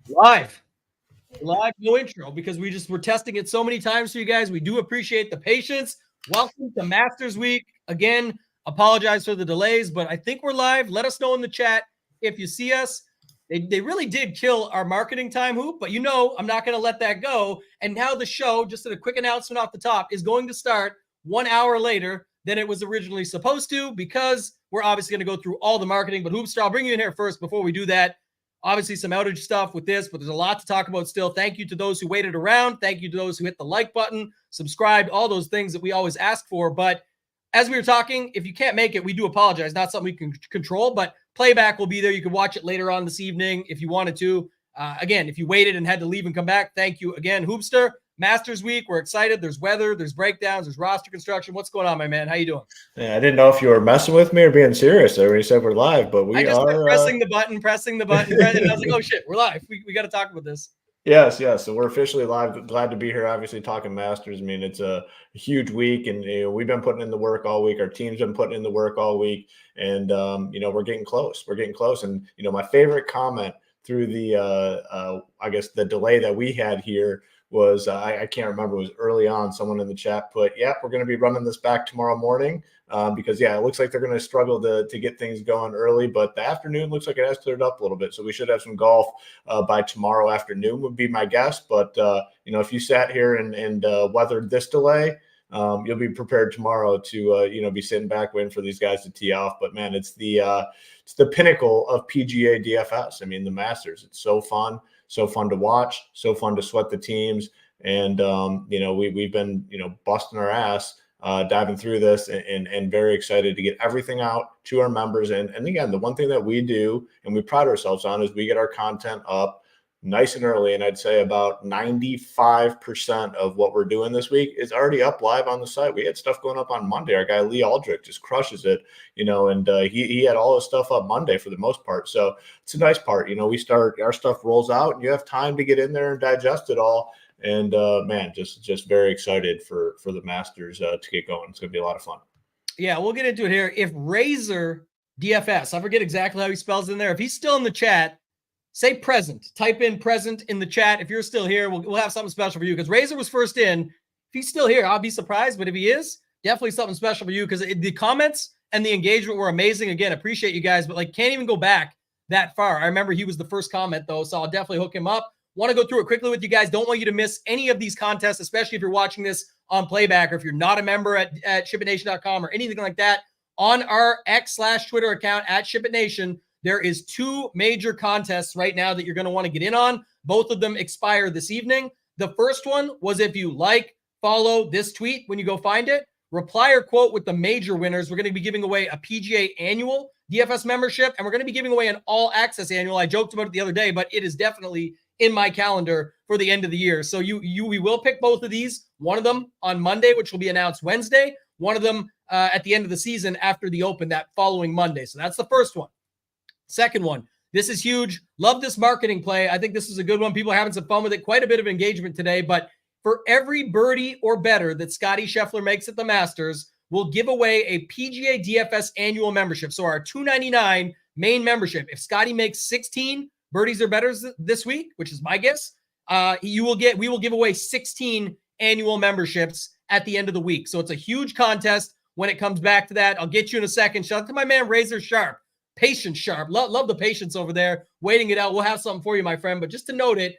Live, no intro because we're testing it so many times for you guys. We do appreciate the patience. Welcome to Masters Week. Again, apologize for the delays, but I think we're live. Let us know in the chat if you see us. They really did kill our marketing time hoop, but I'm not going to let that go. And now the show, just a quick announcement off the top, is going to start 1 hour later than it was originally supposed to because we're obviously going to go through all the marketing. But Hoopster, I'll bring you in here first before we do that. Obviously, some outage stuff with this, but there's a lot to talk about still. Thank you to those who waited around. Thank you to those who hit the like button, subscribed, all those things that we always ask for. But as we were talking, if you can't make it, we do apologize. Not something we can control, but playback will be there. You can watch it later on this evening if you wanted to. Again, if you waited and had to leave and come back, thank you again. Hoopster, Masters Week, we're excited. There's weather, there's breakdowns, there's roster construction. What's going on, my man? How you doing? Yeah, I didn't know if you were messing with me or being serious there when you said we're live, but we are pressing the button, and I was like, oh shit, we're live. We got to talk about this. Yes. So we're officially live. Glad to be here. Obviously, talking Masters. I mean, it's a huge week, and we've been putting in the work all week. Our team's been putting in the work all week, and we're getting close. And my favorite comment through the I guess the delay that we had here was I can't remember. It was early on. Someone in the chat put, "Yeah, we're going to be running this back tomorrow morning." Because it looks like they're going to struggle to get things going early, but the afternoon looks like it has cleared up a little bit. So we should have some golf by tomorrow afternoon would be my guess. But, if you sat here and weathered this delay, you'll be prepared tomorrow to, be sitting back waiting for these guys to tee off. But man, it's the pinnacle of PGA DFS. I mean, the Masters, it's so fun to watch, so fun to sweat the teams. And, we've been, busting our ass diving through this and very excited to get everything out to our members. And again, the one thing that we do and we pride ourselves on is we get our content up nice and early. And I'd say about 95% of what we're doing this week is already up live on the site. We had stuff going up on Monday. Our guy Lee Aldrich just crushes it, and he had all his stuff up Monday for the most part. So it's a nice part. We start, our stuff rolls out and you have time to get in there and digest it all. And man, just very excited for the Masters to get going. It's going to be a lot of fun. Yeah, we'll get into it here. If Razor DFS, I forget exactly how he spells it in there. If he's still in the chat, say present. Type in present in the chat. If you're still here, we'll have something special for you because Razor was first in. If he's still here, I'll be surprised. But if he is, definitely something special for you because the comments and the engagement were amazing. Again, appreciate you guys, but can't even go back that far. I remember he was the first comment though, so I'll definitely hook him up. Want to go through it quickly with you guys. Don't want you to miss any of these contests, especially if you're watching this on playback or if you're not a member at SHIPITNation.com or anything like that. On our X/Twitter account at SHIPITNation, there is 2 major contests right now that you're going to want to get in on. Both of them expire this evening. The first one was if you follow this tweet when you go find it, reply or quote with the major winners. We're going to be giving away a PGA annual DFS membership, and we're going to be giving away an all access annual. I joked about it the other day, but it is definitely in my calendar for the end of the year. So we will pick both of these. One of them on Monday, which will be announced Wednesday. One of them at the end of the season after the Open that following Monday. So that's the first one. Second one, this is huge. Love this marketing play. I think this is a good one. People are having some fun with it. Quite a bit of engagement today. But for every birdie or better that Scotty Scheffler makes at the Masters, we'll give away a PGA DFS annual membership. So our $299 main membership. If Scotty makes 16 birdies or better this week, which is my guess, we will give away 16 annual memberships at the end of the week. So it's a huge contest when it comes back to that. I'll get you in a second. Shout out to my man, Razor Sharp. Patience Sharp. Love the patience over there, waiting it out. We'll have something for you, my friend. But just to note it,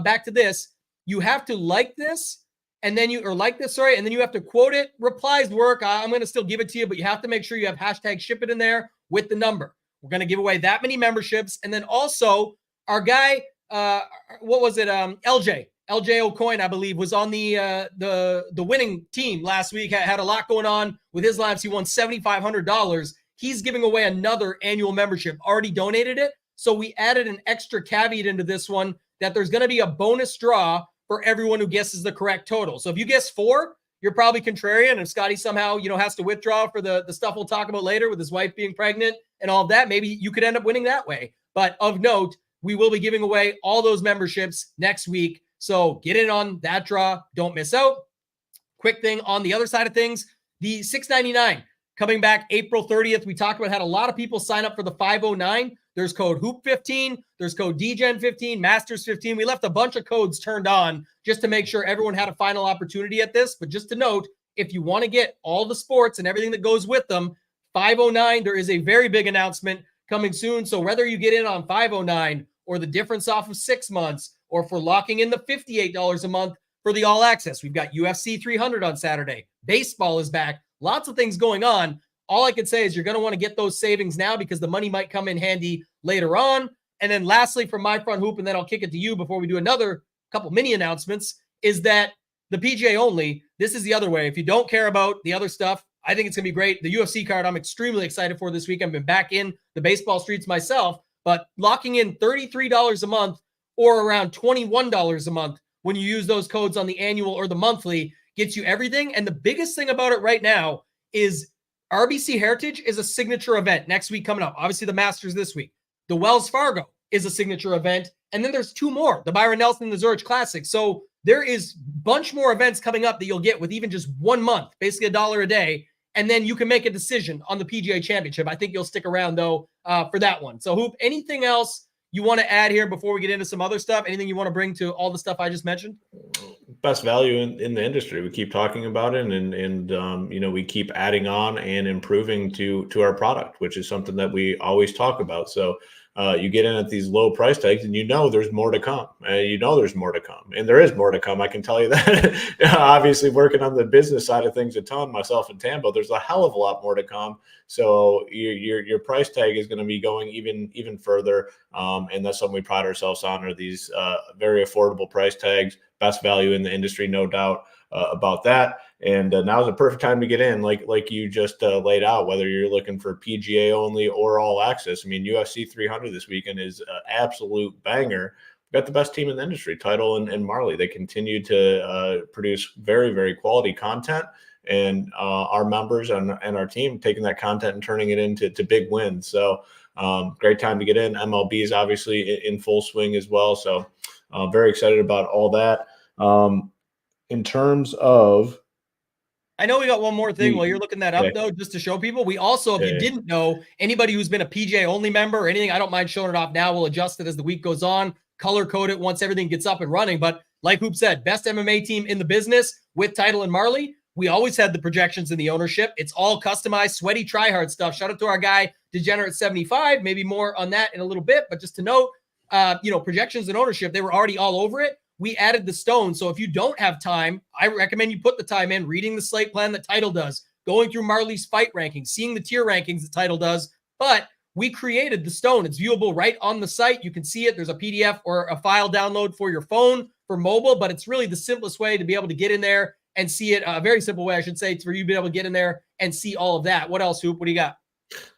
back to this, you have to like this, and then you have to quote it. Replies work. I'm going to still give it to you, but you have to make sure you have hashtag SHIPIT in there with the number. We're going to give away that many memberships. And then also our guy, LJ O'Coin, I believe, was on the winning team last week, had a lot going on with his lives. He won $7,500. He's giving away another annual membership, already donated it. So we added an extra caveat into this one that there's going to be a bonus draw for everyone who guesses the correct total. So if you guess 4, you're probably contrarian. If Scotty somehow, has to withdraw for the stuff we'll talk about later with his wife being pregnant and all of that, maybe you could end up winning that way. But of note, we will be giving away all those memberships next week. So get in on that draw. Don't miss out. Quick thing on the other side of things, the $6.99 coming back April 30th. We talked about had a lot of people sign up for the 509. There's code Hoop15. There's code DGen15, Masters15. We left a bunch of codes turned on just to make sure everyone had a final opportunity at this. But just to note, if you want to get all the sports and everything that goes with them, 509, there is a very big announcement coming soon. So whether you get in on 509 or the difference off of 6 months, or for locking in the $58 a month for the all access, we've got UFC 300 on Saturday. Baseball is back. Lots of things going on. All I can say is you're going to want to get those savings now because the money might come in handy later on. And then lastly, from my front hoop, and then I'll kick it to you before we do another couple mini announcements, is that the PGA only, this is the other way. If you don't care about the other stuff, I think it's going to be great. The UFC card, I'm extremely excited for this week. I've been back in the baseball streets myself, but locking in $33 a month or around $21 a month when you use those codes on the annual or the monthly gets you everything. And the biggest thing about it right now is RBC Heritage is a signature event next week coming up. Obviously, the Masters this week. The Wells Fargo is a signature event. And then there's 2 more, the Byron Nelson and the Zurich Classic. So there is a bunch more events coming up that you'll get with even just 1 month, basically $1 a day. And then you can make a decision on the PGA Championship. I think you'll stick around, though, for that one. So, Hoop, anything else you want to add here before we get into some other stuff? Anything you want to bring to all the stuff I just mentioned? Best value in the industry. We keep talking about it, and we keep adding on and improving to our product, which is something that we always talk about. So you get in at these low price tags, and there's more to come. There's more to come, and there is more to come. I can tell you that. Obviously, working on the business side of things a ton, myself and Tambo, there's a hell of a lot more to come. So your price tag is going to be going even further, and that's something we pride ourselves on. Are these very affordable price tags, best value in the industry, no doubt about that. And now's a perfect time to get in, like you just laid out, whether you're looking for PGA only or all access. I mean, UFC 300 this weekend is an absolute banger. We've got the best team in the industry, Title and Marley. They continue to produce very, very quality content. And our members and our team taking that content and turning it into big wins. So great time to get in. MLB is obviously in full swing as well. So very excited about all that. In terms of, I know we got one more thing while you're looking that up, though, just to show people. We also, if you didn't know, anybody who's been a PGA only member or anything, I don't mind showing it off now. We'll adjust it as the week goes on, color code it once everything gets up and running. But like Hoop said, best MMA team in the business with Title and Marley. We always had the projections in the ownership. It's all customized, sweaty, try-hard stuff. Shout out to our guy, Degenerate75. Maybe more on that in a little bit. But just to note, projections and ownership, they were already all over it. We added the stone. So if you don't have time, I recommend you put the time in reading the slate plan that Title does, going through Marley's fight rankings, seeing the tier rankings that Title does. But we created the stone. It's viewable right on the site. You can see it. There's a PDF or a file download for your phone, for mobile, but it's really the simplest way to be able to get in there and see it. A very simple way, I should say, for you to be able to get in there and see all of that. What else, Hoop? What do you got?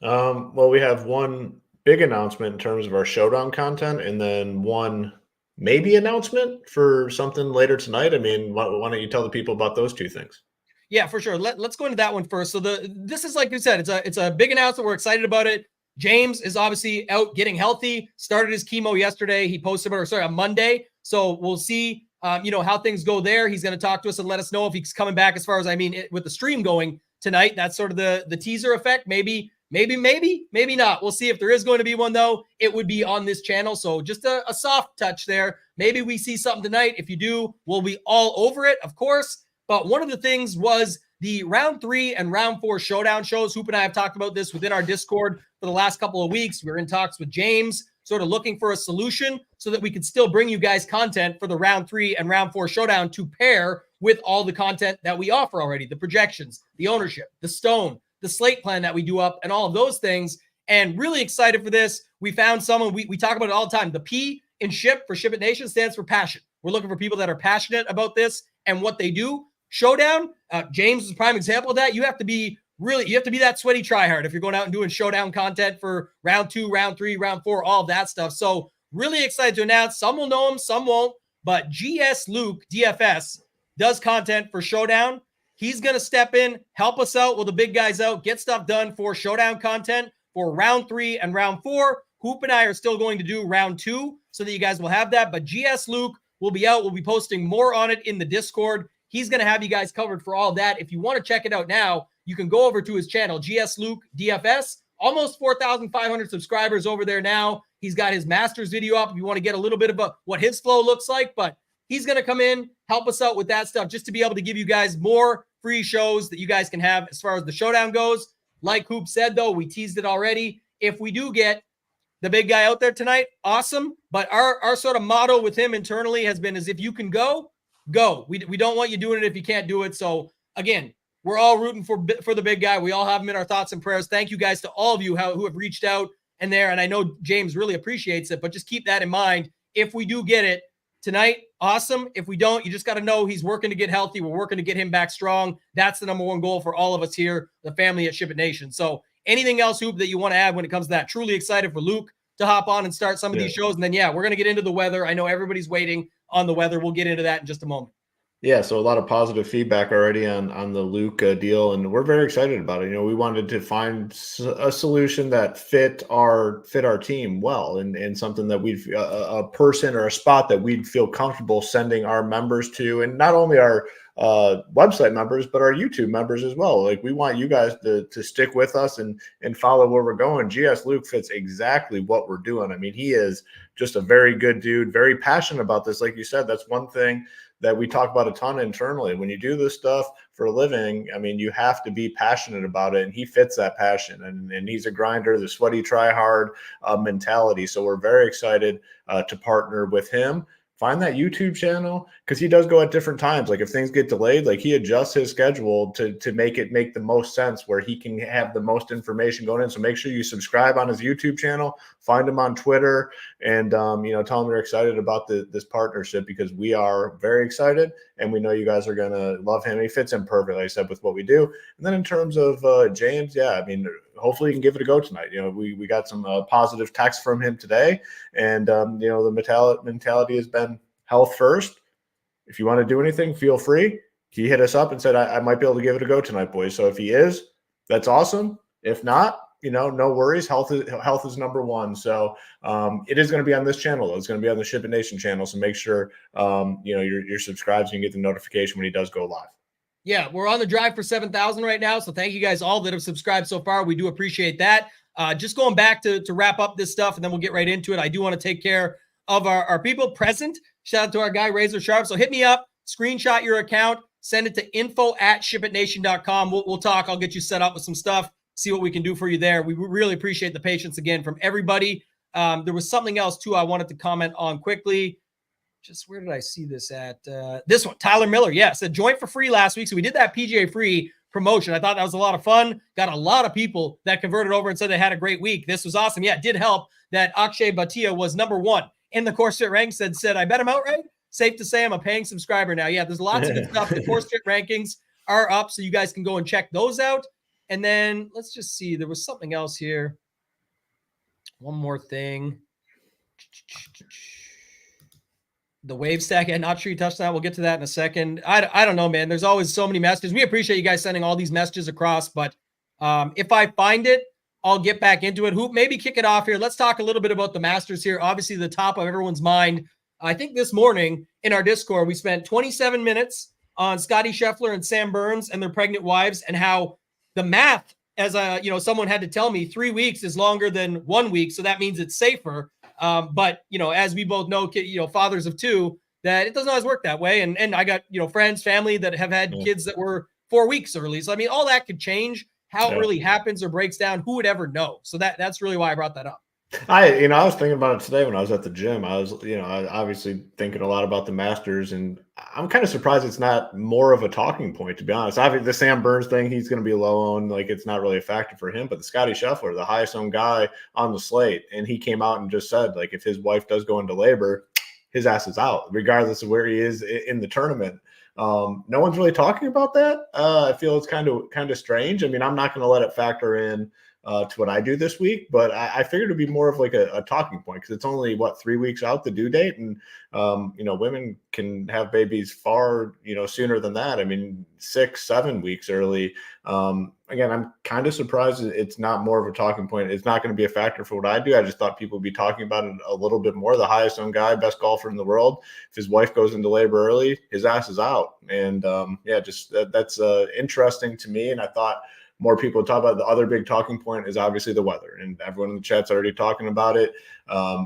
Well, we have one big announcement in terms of our Showdown content, and then one maybe announcement for something later tonight. I mean, why don't you tell the people about those 2 things? Yeah, for sure. Let's go into that one first. So this is, like you said, it's a big announcement. We're excited about it. James is obviously out getting healthy, started his chemo yesterday. He posted on Monday. So we'll see, how things go there. He's going to talk to us and let us know if he's coming back with the stream going tonight. That's sort of the teaser effect. Maybe not. We'll see if there is going to be one, though. It would be on this channel. So just a soft touch there. Maybe we see something tonight. If you do, we'll be all over it, of course. But one of the things was the round 3 and round 4 showdown shows. Hoop and I have talked about this within our Discord for the last couple of weeks. We were in talks with James, sort of looking for a solution so that we could still bring you guys content for the round 3 and round 4 showdown to pair with all the content that we offer already, the projections, the ownership, the stone, the slate plan that we do up, and all of those things. And really excited for this. We found someone, we talk about it all the time. The P in SHIP for SHIPIT Nation stands for passion. We're looking for people that are passionate about this and what they do. Showdown, James is a prime example of that. You have to be that sweaty tryhard if you're going out and doing showdown content for round 2, round 3, round 4, all of that stuff. So really excited to announce, some will know him, some won't, but GS Luke DFS does content for Showdown. He's going to step in, help us out while the big guys out, get stuff done for Showdown content for round 3 and round 4. Hoop and I are still going to do round 2 so that you guys will have that. But GS Luke will be out. We'll be posting more on it in the Discord. He's going to have you guys covered for all of that. If you want to check it out now, you can go over to his channel, GS Luke DFS, almost 4,500 subscribers over there now. He's got his Masters video up if you want to get a little bit of what his flow looks like, but he's going to come in, help us out with that stuff just to be able to give you guys more free shows that you guys can have as far as the Showdown goes. Like Hoop said, though, we teased it already. If we do get the big guy out there tonight, awesome. But our sort of motto with him internally has been is if you can go. We don't want you doing it if you can't do it. So again, we're all rooting for the big guy. We all have him in our thoughts and prayers. Thank you guys to all of you who have reached out and there. And I know James really appreciates it, but just keep that in mind. If we do get it tonight, awesome. If we don't, you just got to know he's working to get healthy. We're working to get him back strong. That's the number one goal for all of us here, the family at SHIPIT Nation. So anything else, Hoop, that you want to add when it comes to that? Truly excited for Luke to hop on and start some of these shows. And then, we're going to get into the weather. I know everybody's waiting on the weather. We'll get into that in just a moment. Yeah, so a lot of positive feedback already on the Luke deal, and we're very excited about it. We wanted to find a solution that fit our team well, and something that a person or a spot that we'd feel comfortable sending our members to, and not only our website members, but our YouTube members as well. Like, we want you guys to stick with us and follow where we're going. GS Luke fits exactly what we're doing. I mean, he is just a very good dude, very passionate about this. Like you said, that's one thing that we talk about a ton internally. When you do this stuff for a living, I mean, you have to be passionate about it, and he fits that passion. And he's a grinder, the sweaty, try hard mentality. So we're very excited to partner with him. Find that YouTube channel, because he does go at different times. Like, if things get delayed, like, he adjusts his schedule to make the most sense, where he can have the most information going in. So make sure you subscribe on his YouTube channel, find him on Twitter, and tell him you're excited about this partnership, because we are very excited, and we know you guys are gonna love him. He fits in perfectly, like I said, with what we do. And then in terms of James, I mean, hopefully you can give it a go tonight. We got some positive text from him today, and the mentality has been health first. If you want to do anything, feel free. He hit us up and said, I might be able to give it a go tonight, boys. So if he is, that's awesome. If not, no worries. Health is number one. So it is going to be on this channel, though. It's going to be on the SHIPIT Nation channel. So make sure you're subscribed so you can get the notification when he does go live. Yeah, we're on the drive for 7,000 right now. So thank you guys all that have subscribed so far. We do appreciate that. Just going back to wrap up this stuff, and then we'll get right into it. I do want to take care of our people present. Shout out to our guy, Razor Sharp. So hit me up, screenshot your account, send it to info@shipitnation.com. We'll talk. I'll get you set up with some stuff, see what we can do for you there. We really appreciate the patience again from everybody. There was something else, too, I wanted to comment on quickly. Just where did I see this at? This one, Tyler Miller. Said joint for free last week. So we did that PGA free promotion. I thought that was a lot of fun. Got a lot of people that converted over and said they had a great week. This was awesome. Yeah, it did help that Akshay Bhatia was number one in the Course Fit rank. Said, I bet I'm outright. Safe to say I'm a paying subscriber now. Yeah, there's lots of good stuff. The Course Fit rankings are up, so you guys can go and check those out. And then let's just see. There was something else here. One more thing. The wave stack, not sure you touched that. We'll get to that in a second. I don't know, man. There's always so many messages. We appreciate you guys sending all these messages across, but if I find it, I'll get back into it. Hoop, maybe kick it off here. Let's talk a little bit about the Masters here. Obviously, the top of everyone's mind. I think this morning in our Discord, we spent 27 minutes on Scotty Scheffler and Sam Burns and their pregnant wives, and how the math, as someone had to tell me, 3 weeks is longer than 1 week, so that means it's safer. But as we both know, fathers of two, that it doesn't always work that way. And I got, friends, family that have had kids that were 4 weeks early. So, I mean, all that could change. How it really happens or breaks down, who would ever know? So that's really why I brought that up. I was thinking about it today when I was at the gym. I was, obviously thinking a lot about the Masters, and I'm kind of surprised it's not more of a talking point, to be honest. Obviously, the Sam Burns thing, he's going to be low owned. Like, it's not really a factor for him. But the Scotty Scheffler, the highest owned guy on the slate, and he came out and just said, like, if his wife does go into labor, his ass is out, regardless of where he is in the tournament. No one's really talking about that. I feel it's kind of strange. I mean, I'm not going to let it factor in to what I do this week, but I figured it'd be more of like a talking point, because it's only 3 weeks out, the due date, and women can have babies far sooner than that. I mean, 6-7 weeks early. Again, I'm kind of surprised it's not more of a talking point. It's not going to be a factor for what I do. I just thought people would be talking about it a little bit more. The highest owned guy, best golfer in the world, if his wife goes into labor early, his ass is out. And that's interesting to me. And I thought more people talk about. The other big talking point is obviously the weather, and everyone in the chat's already talking about it.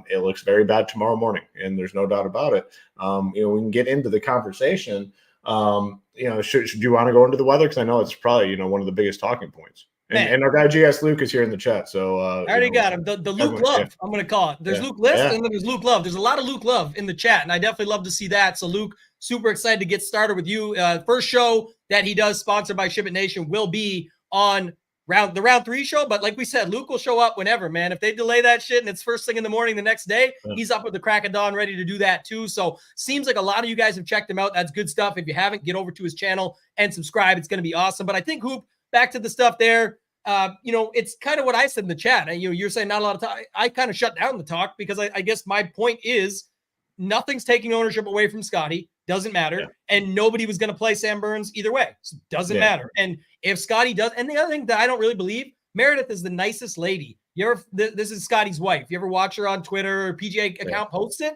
It looks very bad tomorrow morning, and there's no doubt about it. We can get into the conversation. Should you want to go into the weather? Because I know it's probably, one of the biggest talking points. And our guy GS Luke is here in the chat. So I already got him. The Luke Love, yeah. I'm going to call it. There's Luke List and then there's Luke Love. There's a lot of Luke Love in the chat, and I definitely love to see that. So Luke, super excited to get started with you. First show that he does, sponsored by SHIPIT Nation, will be on the round 3 show. But like we said, Luke will show up whenever, man. If they delay that shit and it's first thing in the morning the next day, he's up with the crack of dawn ready to do that too. So seems like a lot of you guys have checked him out. That's good stuff. If you haven't, get over to his channel and subscribe. It's going to be awesome. But I think, Hoop, back to the stuff there. It's kind of what I said in the chat. And, you're saying not a lot of talk. I kind of shut down the talk because I guess my point is nothing's taking ownership away from Scotty. Doesn't matter. Yeah. And nobody was going to play Sam Burns either way. So doesn't matter. And if Scotty does, and the other thing that I don't really believe, Meredith is the nicest lady. This is Scotty's wife. You ever watch her on Twitter or PGA account post it?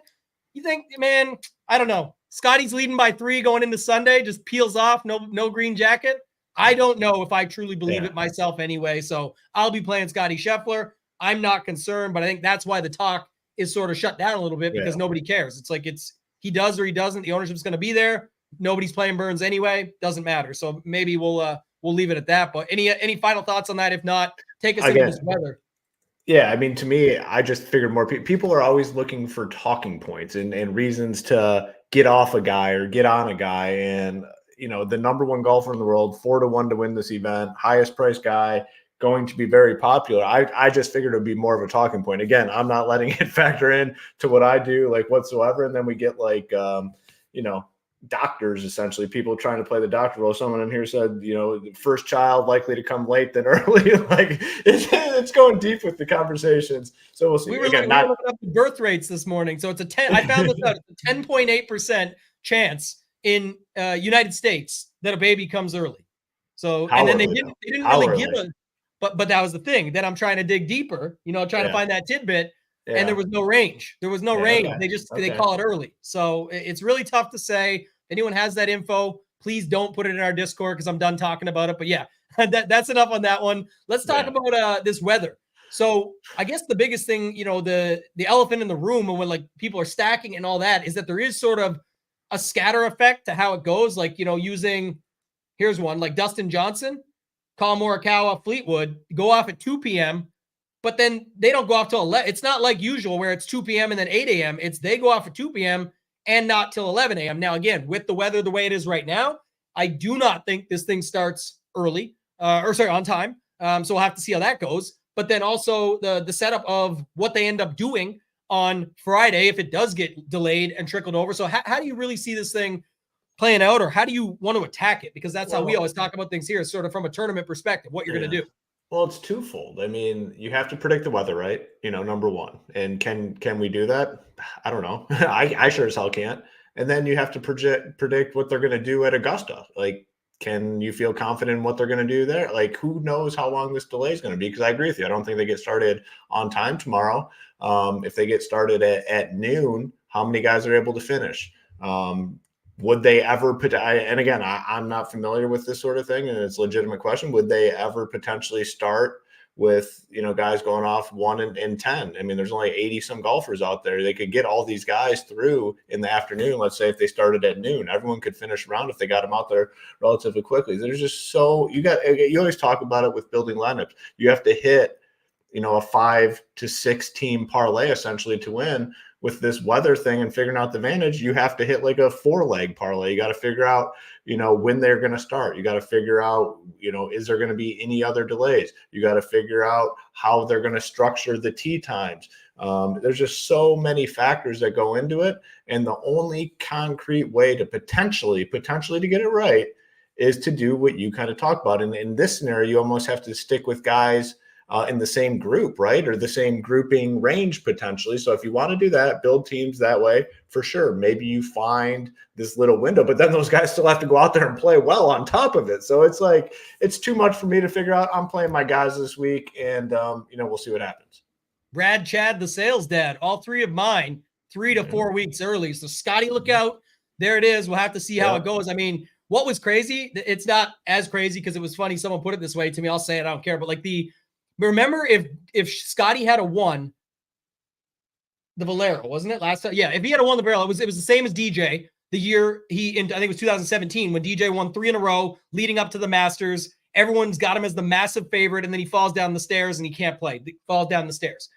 You think, man, I don't know. Scotty's leading by 3 going into Sunday, just peels off, no green jacket. I don't know if I truly believe it myself anyway. So I'll be playing Scotty Scheffler. I'm not concerned, but I think that's why the talk is sort of shut down a little bit because nobody cares. It's like he does or he doesn't. The ownership's going to be there. Nobody's playing Burns anyway. Doesn't matter. So maybe we'll leave it at that. But any final thoughts on that? If not, take us into this weather. Yeah, I mean, to me, I just figured more people are always looking for talking points and reasons to get off a guy or get on a guy. And the number 1 golfer in the world, 4-1 to win this event, highest priced guy, going to be very popular. I just figured it would be more of a talking point. Again, I'm not letting it factor in to what I do whatsoever. And then we get doctors, essentially, people trying to play the doctor role. Someone in here said, first child likely to come late than early. It's going deep with the conversations. So we'll see. We were looking up the birth rates this morning. So it's I found this out. It's a 10.8% chance in United States that a baby comes early. So, and then they didn't really give a, but that was the thing. Then I'm trying to dig deeper, trying to find that tidbit. Yeah. And there was no range. There was no range. Okay. They call it early. So it's really tough to say. If anyone has that info, please don't put it in our Discord because I'm done talking about it. But yeah, that's enough on that one. Let's talk about this weather. So I guess the biggest thing, the elephant in the room and when people are stacking and all that is that there is sort of a scatter effect to how it goes. Using, here's one, like Dustin Johnson, Colin Morikawa, Fleetwood, go off at 2 p.m., but then they don't go off till 11. It's not like usual where it's 2 p.m. and then 8 a.m. It's they go off at 2 p.m. and not till 11 a.m. Now, again, with the weather the way it is right now, I do not think this thing starts early on time. So we'll have to see how that goes. But then also the setup of what they end up doing on Friday if it does get delayed and trickled over. So how do you really see this thing playing out, or how do you want to attack it? Because that's how we always talk about things here, sort of from a tournament perspective, what you're going to do. Well, it's twofold. I mean, you have to predict the weather, right? Number 1. And can we do that? I don't know. I sure as hell can't. And then you have to predict what they're going to do at Augusta. Can you feel confident in what they're going to do there? Who knows how long this delay is going to be? Because I agree with you. I don't think they get started on time tomorrow. If they get started at noon, how many guys are able to finish? Would they ever put? And again, I'm not familiar with this sort of thing, and it's a legitimate question. Would they ever potentially start with guys going off 1 and 10? I mean, there's only 80 some golfers out there. They could get all these guys through in the afternoon. Let's say if they started at noon, everyone could finish around if they got them out there relatively quickly. There's just you always talk about it with building lineups. You have to hit a 5 to 6 team parlay essentially to win. With this weather thing and figuring out the advantage, you have to hit a 4-leg parlay. You got to figure out, when they're going to start. You got to figure out, is there going to be any other delays? You got to figure out how they're going to structure the tee times. There's just so many factors that go into it. And the only concrete way to potentially to get it right is to do what you kind of talk about. And in this scenario, you almost have to stick with guys in the same group, right? Or the same grouping range potentially. So if you want to do that, build teams that way, for sure. Maybe you find this little window, but then those guys still have to go out there and play well on top of it. So it's too much for me to figure out. I'm playing my guys this week and, we'll see what happens. Brad, Chad, the sales dad, all 3 of mine, 3 to 4 weeks early. So Scotty, look out. There it is. We'll have to see how it goes. I mean, what was crazy, it's not as crazy because it was funny. Someone put it this way to me. I'll say it. I don't care. But like remember if Scotty had a won the Valero, wasn't it last time? Yeah. If he had a won the Valero, it was the same as DJ the year I think it was 2017 when DJ won 3 in a row leading up to the Masters. Everyone's got him as the massive favorite. And then he falls down the stairs and he can't play. He falls down the stairs.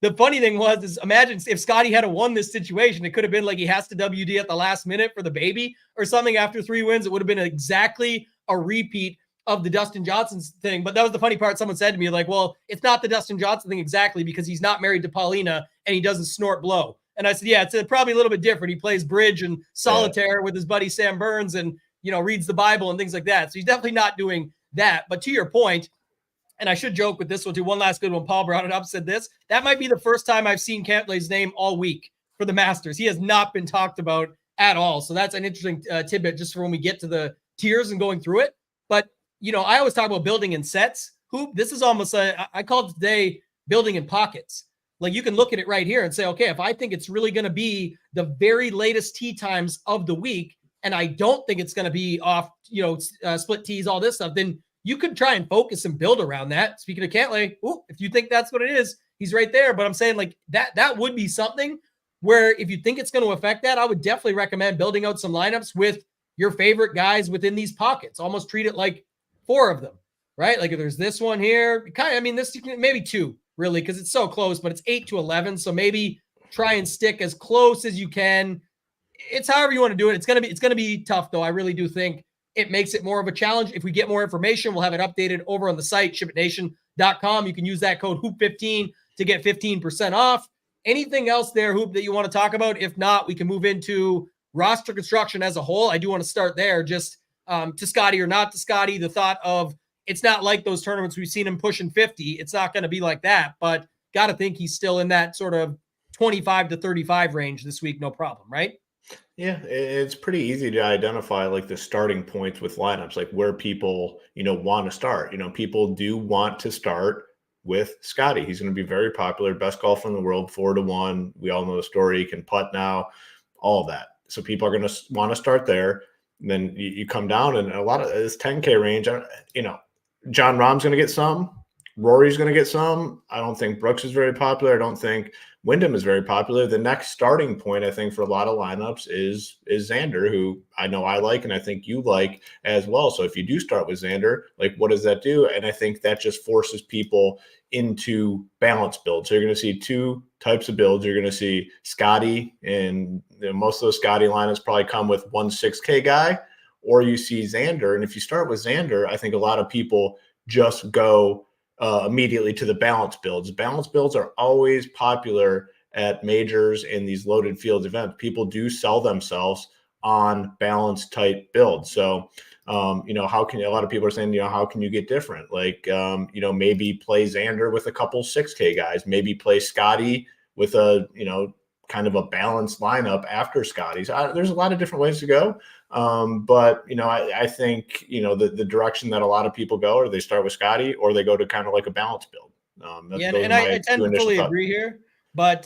The funny thing is imagine if Scotty had won this situation, it could have been like he has to WD at the last minute for the baby or something after 3 wins. It would have been exactly a repeat of the Dustin Johnson thing. But that was the funny part. Someone said to me, like, well, it's not the Dustin Johnson thing exactly because he's not married to Paulina and he doesn't snort blow. And I said, yeah, it's probably a little bit different. He plays bridge and solitaire with his buddy Sam Burns and, reads the Bible and things like that. So he's definitely not doing that. But to your point, and I should joke with this one too. One last good one. Paul brought it up, said this. That might be the first time I've seen Cantlay's name all week for the Masters. He has not been talked about at all. So that's an interesting tidbit just for when we get to the tiers and going through it. But, I always talk about building in sets. This is almost I call it today building in pockets. Like you can look at it right here and say, okay, if I think it's really going to be the very latest tee times of the week, and I don't think it's going to be off, split tees, all this stuff, then you could try and focus and build around that. Speaking of Cantlay, if you think that's what it is, he's right there. But I'm saying like that would be something where if you think it's going to affect that, I would definitely recommend building out some lineups with your favorite guys within these pockets. Almost treat it like 4 of them, right? Like if there's this one here, this maybe 2 really, because it's so close, but it's 8 to 11. So maybe try and stick as close as you can. It's however you want to do it. It's going to be tough though. I really do think it makes it more of a challenge. If we get more information, we'll have it updated over on the site, SHIPITNation.com. You can use that code HOOP15 to get 15% off. Anything else there, Hoop, that you want to talk about? If not, we can move into roster construction as a whole. I do want to start there, just to Scotty or not to Scotty. The thought of it's not like those tournaments we've seen him pushing 50. It's not going to be like that, but got to think he's still in that sort of 25 to 35 range this week. No problem, right? Yeah, it's pretty easy to identify like the starting points with lineups, like where people, want to start. People do want to start with Scotty. He's going to be very popular, best golfer in the world, 4-1. We all know the story. He can putt now, all of that. So people are going to want to start there. And then you come down and a lot of this 10K range, John Rahm's going to get some. Rory's going to get some. I don't think Brooks is very popular. I don't think Wyndham is very popular. The next starting point, I think, for a lot of lineups is Xander, who I know I like and I think you like as well. So if you do start with Xander, like what does that do? And I think that just forces people into balance builds. So you're going to see 2 types of builds. You're going to see Scotty, and most of those Scotty lineups probably come with 1 6K guy, or you see Xander. And if you start with Xander, I think a lot of people just go immediately to the balance builds. Balance builds are always popular at majors and these loaded field events. People do sell themselves on balance type builds. So, how can a lot of people are saying, how can you get different? Like, maybe play Xander with a couple 6K guys, maybe play Scotty with a, kind of a balanced lineup after Scotty's. There's a lot of different ways to go. But, I think, the direction that a lot of people go, or they start with Scotty or they go to kind of like a balance build. I tend to fully agree here. But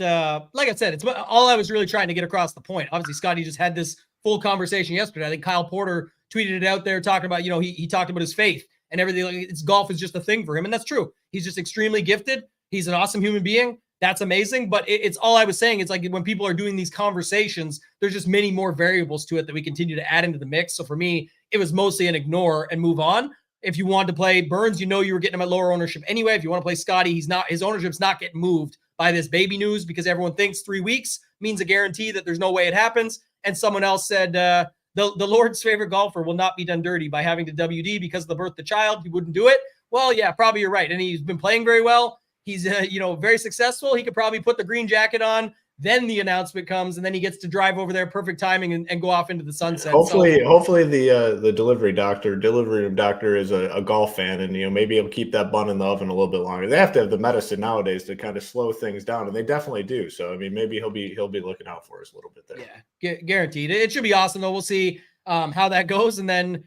like I said, it's all I was really trying to get across the point. Obviously, Scotty just had this full conversation yesterday. I think Kyle Porter tweeted it out there talking about, he talked about his faith and everything. Like, golf is just a thing for him. And that's true. He's just extremely gifted. He's an awesome human being. That's amazing. But it's all I was saying. It's like when people are doing these conversations, there's just many more variables to it that we continue to add into the mix. So for me, it was mostly an ignore and move on. If you wanted to play Burns, you were getting him at lower ownership anyway. If you want to play Scotty, his ownership's not getting moved by this baby news because everyone thinks 3 weeks means a guarantee that there's no way it happens. And someone else said the Lord's favorite golfer will not be done dirty by having to WD because of the birth of the child. He wouldn't do it. Well, yeah, probably you're right. And he's been playing very well. He's, very successful. He could probably put the green jacket on. Then the announcement comes, and then he gets to drive over there, perfect timing, and go off into the sunset. Hopefully the delivery doctor is a golf fan, and maybe he'll keep that bun in the oven a little bit longer. They have to have the medicine nowadays to kind of slow things down, and they definitely do. So I mean, maybe he'll be looking out for us a little bit there. Yeah, guaranteed. It should be awesome though. We'll see how that goes, and then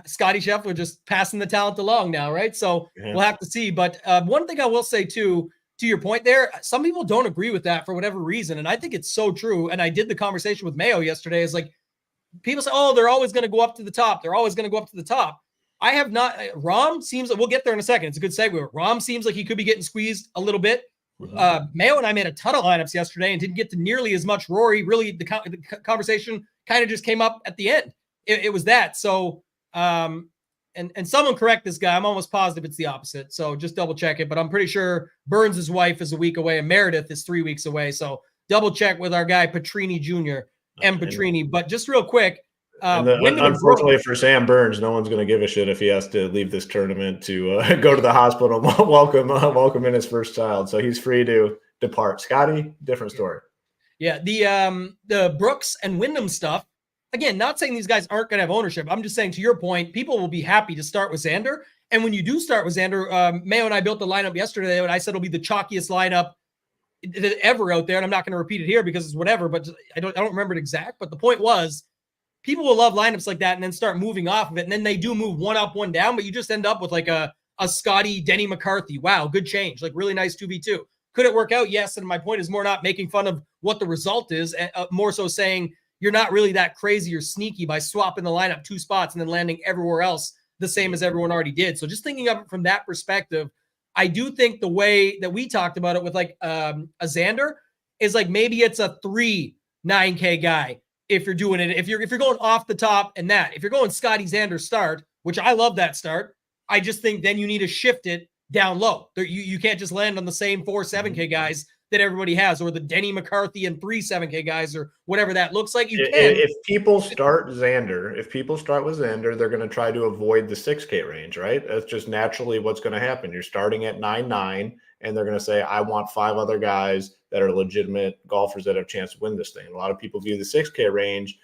Scotty Scheffler just passing the talent along now, right? So We'll have to see. But one thing I will say too, to your point there, some people don't agree with that for whatever reason. And I think it's so true. And I did the conversation with Mayo yesterday is like, people say, oh, they're always going to go up to the top. They're always going to go up to the top. I have not. Rahm seems, we'll get there in a second. It's a good segue. Rahm seems like he could be getting squeezed a little bit. Mayo and I made a ton of lineups yesterday and didn't get to nearly as much Rory. Really, the conversation kind of just came up at the end. It was that. So, and someone correct this guy. I'm almost positive it's the opposite. So just double check it. But I'm pretty sure Burns' wife is a week away and Meredith is 3 weeks away. So double check with our guy Petrini Jr. M. Petrini. But just real quick. Unfortunately for Sam Burns, no one's going to give a shit if he has to leave this tournament to go to the hospital and welcome in his first child. So he's free to depart. Scotty, different story. Yeah, the Brooks and Wyndham stuff. Again, not saying these guys aren't going to have ownership. I'm just saying, to your point, people will be happy to start with Xander. And when you do start with Xander, Mayo and I built the lineup yesterday, and I said it'll be the chalkiest lineup ever out there. And I'm not going to repeat it here because it's whatever. But I don't remember it exact. But the point was, people will love lineups like that and then start moving off of it. And then they do move one up, one down, but you just end up with like a Scotty, Denny McCarthy. Wow, good change. Like really nice 2v2. Could it work out? Yes. And my point is more not making fun of what the result is, more so saying you're not really that crazy or sneaky by swapping the lineup 2 spots and then landing everywhere else the same as everyone already did. So just thinking of it from that perspective, I do think the way that we talked about it with like a Xander is like maybe it's a 3 9K guy. If you're doing it, if you're going off the top and that, if you're going Scotty Xander start, which I love that start, I just think then you need to shift it down low. You can't just land on the same 4 7K guys that everybody has, or the Denny McCarthy and 3 7K guys, or whatever that looks like. If people start with Xander, they're going to try to avoid the 6K range, right? That's just naturally what's going to happen. You're starting at 9-9, and they're going to say, I want 5 other guys that are legitimate golfers that have a chance to win this thing. A lot of people view the 6K range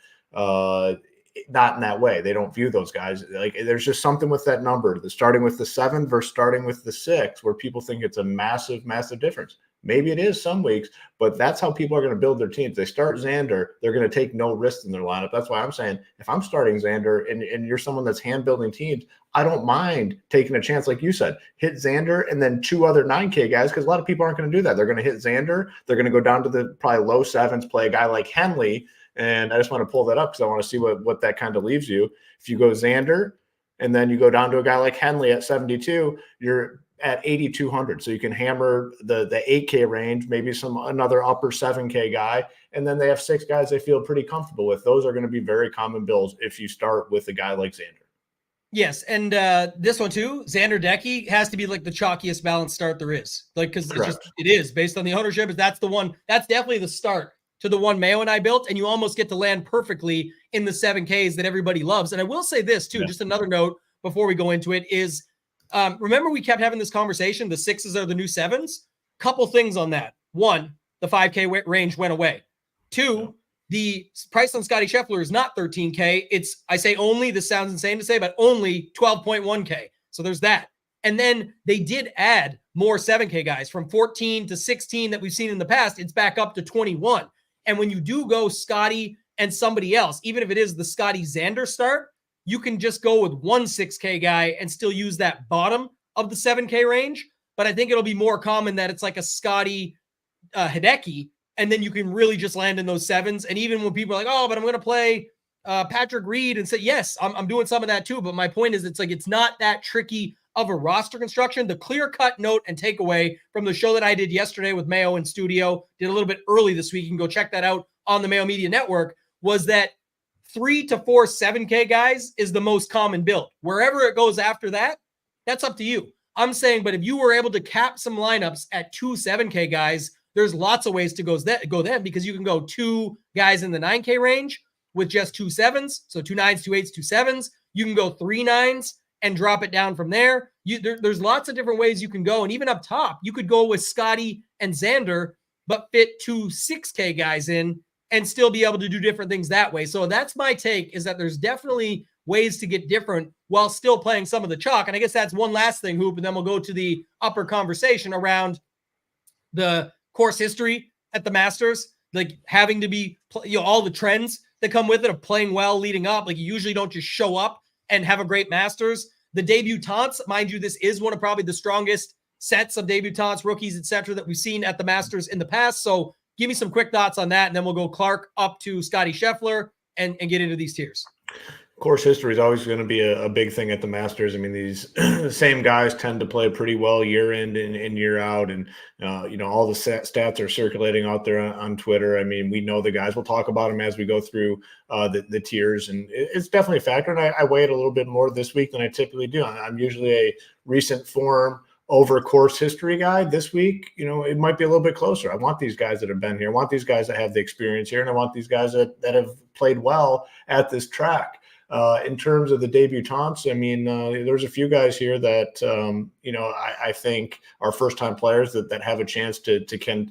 not in that way. They don't view those guys. Like there's just something with that number, the starting with the 7 versus starting with the 6, where people think it's a massive, massive difference. Maybe it is some weeks, but that's how people are going to build their teams. They start Xander, they're going to take no risks in their lineup. That's why I'm saying if I'm starting Xander and you're someone that's hand building teams, I don't mind taking a chance, like you said, hit Xander and then 2 other 9K guys, because a lot of people aren't going to do that. They're going to hit Xander. They're going to go down to the probably low 7s, play a guy like Henley. And I just want to pull that up because I want to see what that kind of leaves you. If you go Xander and then you go down to a guy like Henley at 72, you're at 8,200. So you can hammer the 8K range, maybe another upper 7K guy. And then they have 6 guys they feel pretty comfortable with. Those are going to be very common builds if you start with a guy like Xander. Yes, and this one too, Xander Decky has to be like the chalkiest balanced start there is. Like, because it is based on the ownership. That's the one. That's definitely the start to the one Mayo and I built, and you almost get to land perfectly in the 7Ks that everybody loves. And I will say this too, just another note before we go into it is, remember we kept having this conversation, the 6s are the new 7s? Couple things on that. 1, the 5K range went away. 2, the price on Scotty Scheffler is not 13K. It's, I say only, this sounds insane to say, but only 12.1K. So there's that. And then they did add more 7K guys from 14 to 16 that we've seen in the past. It's back up to 21. And when you do go Scotty and somebody else, even if it is the Scotty Xander start, you can just go with 1 6K guy and still use that bottom of the 7K range. But I think it'll be more common that it's like a Scotty Hideki, and then you can really just land in those 7s. And even when people are like, oh, but I'm going to play Patrick Reed, and say, yes, I'm doing some of that too. But my point is, it's like, it's not that tricky of a roster construction. The clear-cut note and takeaway from the show that I did yesterday with Mayo in studio, did a little bit early this week, you can go check that out on the Mayo Media Network, was that 3 to 4 7K guys is the most common build. Wherever it goes after that, that's up to you. I'm saying, but if you were able to cap some lineups at 2 7K guys, there's lots of ways to go then, because you can go 2 guys in the 9K range with just 2 7s. So 2 9s, 2 8s, 2 7s. You can go 3 9s and drop it down from there. There's lots of different ways you can go. And even up top, you could go with Scotty and Xander, but fit 2 6K guys in and still be able to do different things that way. So that's my take, is that there's definitely ways to get different while still playing some of the chalk. And I guess that's one last thing, Hoop, and then we'll go to the upper conversation around the course history at the Masters, like having to be, all the trends that come with it of playing well leading up. Like you usually don't just show up and have a great Masters. The debutantes, mind you, this is one of probably the strongest sets of debutantes, rookies, etc., that we've seen at the Masters in the past. So give me some quick thoughts on that, and then we'll go Clark up to Scotty Scheffler and get into these tiers? Course history is always going to be a big thing at the Masters. I mean, these same guys tend to play pretty well year in and year out. And, all the stats are circulating out there on Twitter. I mean, we know the guys. We'll talk about them as we go through the tiers. And it's definitely a factor. And I weigh it a little bit more this week than I typically do. I'm usually a recent form over course history guy. This week, it might be a little bit closer. I want these guys that have been here. I want these guys that have the experience here. And I want these guys that have played well at this track. In terms of the debutantes, I mean, there's a few guys here that, I think are first-time players that have a chance to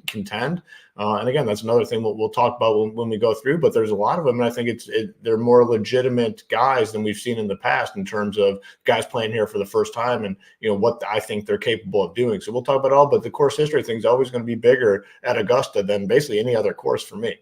contend. And again, that's another thing we'll talk about when we go through, but there's a lot of them. And I think they're more legitimate guys than we've seen in the past in terms of guys playing here for the first time and, what I think they're capable of doing. So we'll talk about all, but the course history thing is always going to be bigger at Augusta than basically any other course for me.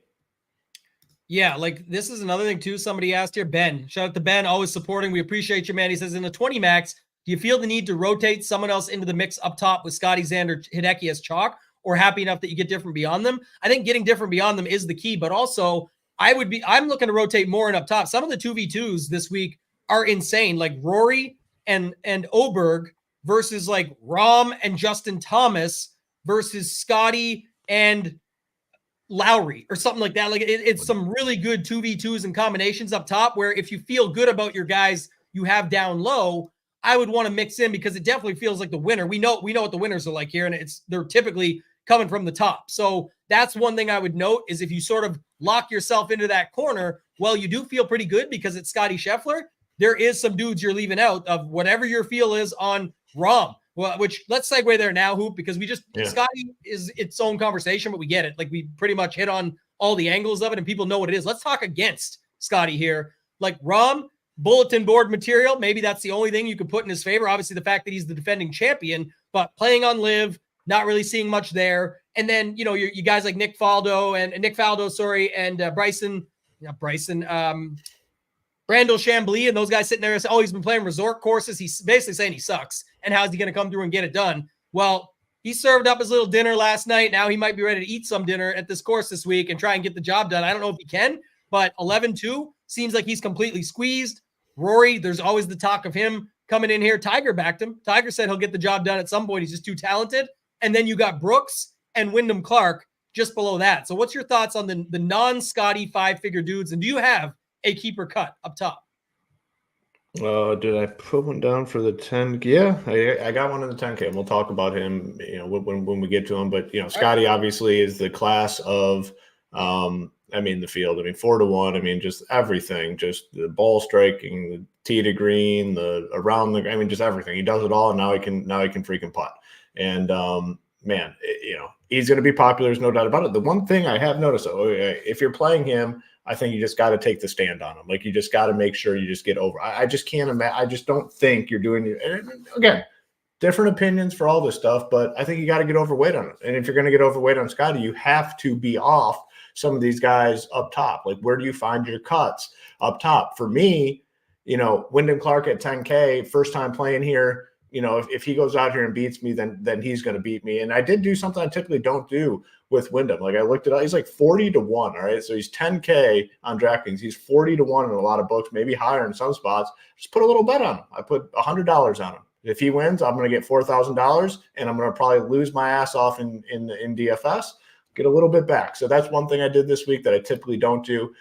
Yeah, this is another thing too. Somebody asked here, Ben. Shout out to Ben, always supporting. We appreciate you, man. He says, in the 20 max, do you feel the need to rotate someone else into the mix up top with Scotty, Xander, Hideki as chalk, or happy enough that you get different beyond them? I think getting different beyond them is the key, but also I'm looking to rotate more in up top. Some of the 2v2s this week are insane, like Rory and Oberg versus like Rahm and Justin Thomas versus Scotty and Lowry or something like that. Like it's some really good 2v2s and combinations up top where if you feel good about your guys you have down low, I would want to mix in because it definitely feels like the winner. We know what the winners are like here, and they're typically coming from the top. So that's one thing I would note is if you sort of lock yourself into that corner, well, you do feel pretty good because it's Scotty Scheffler. There is some dudes you're leaving out of whatever your feel is on Rahm. Well, which let's segue there now, Hoop, because Scotty is its own conversation, but we get it. Like we pretty much hit on all the angles of it and people know what it is. Let's talk against Scotty here. Like Rahm, bulletin board material. Maybe that's the only thing you could put in his favor. Obviously the fact that he's the defending champion, but playing on live, not really seeing much there. And then, you guys like Nick Faldo and Brandel Chambly and those guys sitting there and say, oh, he's been playing resort courses. He's basically saying he sucks. And how's he going to come through and get it done? Well, he served up his little dinner last night. Now he might be ready to eat some dinner at this course this week and try and get the job done. I don't know if he can, but 11-2 seems like he's completely squeezed. Rory, there's always the talk of him coming in here. Tiger backed him. Tiger said he'll get the job done at some point. He's just too talented. And then you got Brooks and Wyndham Clark just below that. So what's your thoughts on the non-Scotty 5-figure dudes? And do you have a keeper cut up top? Did I put one down for the 10? Yeah, I got one in the 10K. And we'll talk about him, when we get to him. But Scotty obviously is the class of, the field. 4-1. Just everything, just the ball striking, the tee to green, the around the. Just everything. He does it all, and now he can freaking putt. And he's going to be popular. There's no doubt about it. The one thing I have noticed, if you're playing him, I think you just got to take the stand on him. Like you just got to make sure you just get over. I just can't imagine. I just don't think you're doing it. And again, different opinions for all this stuff, but I think you got to get overweight on it. And if you're going to get overweight on Scotty, you have to be off some of these guys up top. Like where do you find your cuts up top? For me, Wyndham Clark at 10K, first time playing here. If he goes out here and beats me, then he's going to beat me. And I did do something I typically don't do with Wyndham. Like I looked it up, he's like 40-1. All right. So he's 10K on DraftKings. He's 40-1 in a lot of books, maybe higher in some spots. Just put a little bet on him. I put $100 on him. If he wins, I'm going to get $4,000 and I'm going to probably lose my ass off in DFS, get a little bit back. So that's one thing I did this week that I typically don't do.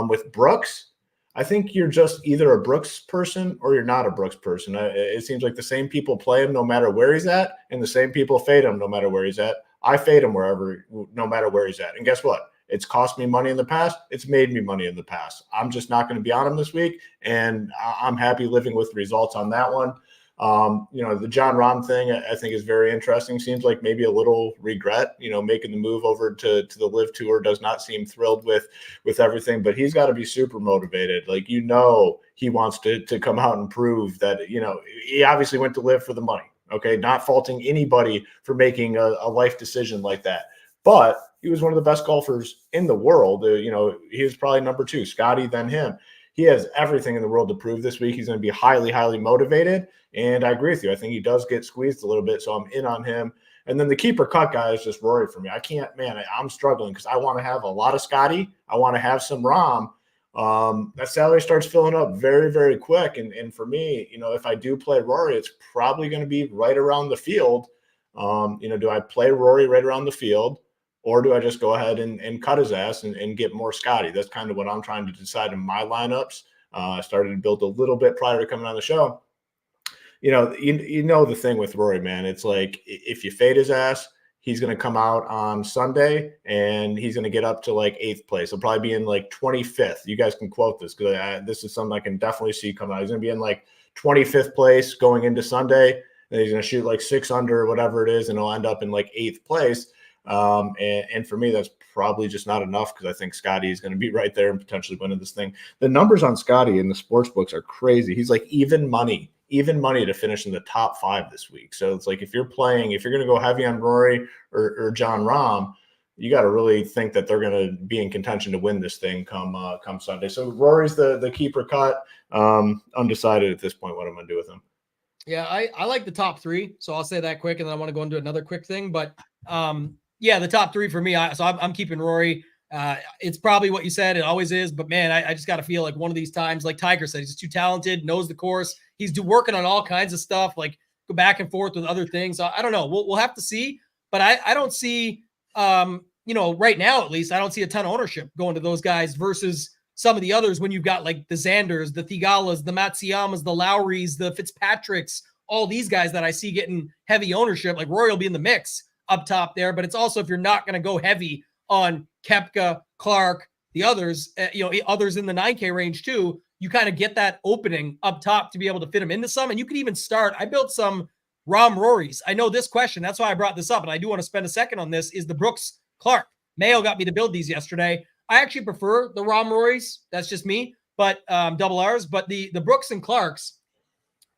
With Brooks, I think you're just either a Brooks person or you're not a Brooks person. It seems like the same people play him no matter where he's at, and the same people fade him no matter where he's at. I fade him no matter where he's at. And guess what? It's cost me money in the past. It's made me money in the past. I'm just not going to be on him this week, and I'm happy living with the results on that one. The Jon Rahm thing I think is very interesting. Seems like maybe a little regret, making the move over to the Live Tour. Does not seem thrilled with everything, but he's got to be super motivated. Like, he wants to come out and prove that, he obviously went to Live for the money. Okay. Not faulting anybody for making a life decision like that, but he was one of the best golfers in the world. He was probably number 2, Scotty, then him. He has everything in the world to prove this week. He's going to be highly, highly motivated. And I agree with you. I think he does get squeezed a little bit, so I'm in on him. And then the keeper cut guy is just Rory for me. I'm struggling because I want to have a lot of Scotty. I want to have some Rahm. that salary starts filling up very, very quick. And for me, if I do play Rory, it's probably going to be right around the field. Do I play Rory right around the field, or do I just go ahead and cut his ass and get more Scotty? That's kind of what I'm trying to decide in my lineups. I started to build a little bit prior to coming on the show. The thing with Rory, man, it's like if you fade his ass, he's going to come out on Sunday and he's going to get up to like 8th place. He'll probably be in like 25th. You guys can quote this because this is something I can definitely see come out. He's going to be in like 25th place going into Sunday. And he's going to shoot like 6 under or whatever it is, and he'll end up in like 8th place. And for me, that's probably just not enough because I think Scotty is going to be right there and potentially winning this thing. The numbers on Scotty in the sports books are crazy. He's like even money to finish in the top 5 this week. So it's like if you're going to go heavy on Rory or John Rahm, you got to really think that they're going to be in contention to win this thing come Sunday. So Rory's the keeper cut. Undecided at this point what I'm going to do with him. Yeah, I like the top 3, so I'll say that quick, and then I want to go into another quick thing. But the top 3 for me. I'm keeping Rory. It's probably what you said. It always is. But man, I just got to feel like one of these times, like Tiger said, he's just too talented, knows the course. He's working on all kinds of stuff, like go back and forth with other things. So I don't know. We'll have to see. But I don't see, right now at least, I don't see a ton of ownership going to those guys versus some of the others when you've got like the Xanders, the Thigalas, the Matsuyamas, the Lowrys, the Fitzpatricks, all these guys that I see getting heavy ownership. Like Rory will be in the mix up top there, but it's also if you're not going to go heavy on Koepka, Clark, the others, others in the 9K range too, you kind of get that opening up top to be able to fit them into some. And you could even start, I built some Rahm Rorys. I know this question, that's why I brought this up, and I do want to spend a second on this, is the Brooks Clark. Mayo got me to build these yesterday. I actually prefer the Rahm Rorys. That's just me, but double R's. But the Brooks and Clarks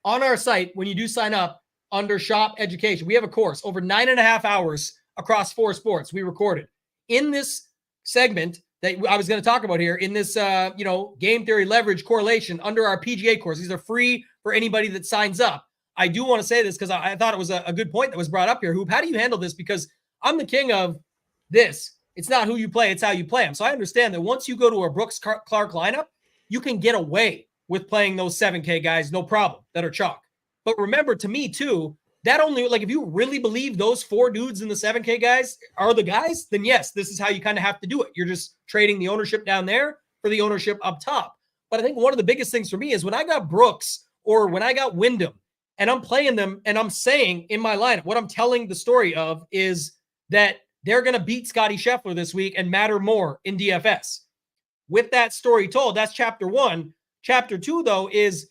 on our site, when you do sign up under Shop Education, we have a course over 9.5 hours across 4 sports we recorded. In this segment that I was going to talk about here, in this game theory leverage correlation under our PGA course, these are free for anybody that signs up. I do want to say this because I thought it was a good point that was brought up here. Hoop, how do you handle this? Because I'm the king of this. It's not who you play, it's how you play them. So I understand that once you go to a Brooks Clark lineup, you can get away with playing those 7K guys, no problem, that are chalk. But remember, to me too, that only, like, if you really believe those 4 dudes in the 7K guys are the guys, then yes, this is how you kind of have to do it. You're just trading the ownership down there for the ownership up top. But I think one of the biggest things for me is when I got Brooks or when I got Wyndham and I'm playing them and I'm saying in my lineup, what I'm telling the story of is that they're going to beat Scotty Scheffler this week and matter more in DFS. With that story told, that's chapter 1. Chapter 2, though, is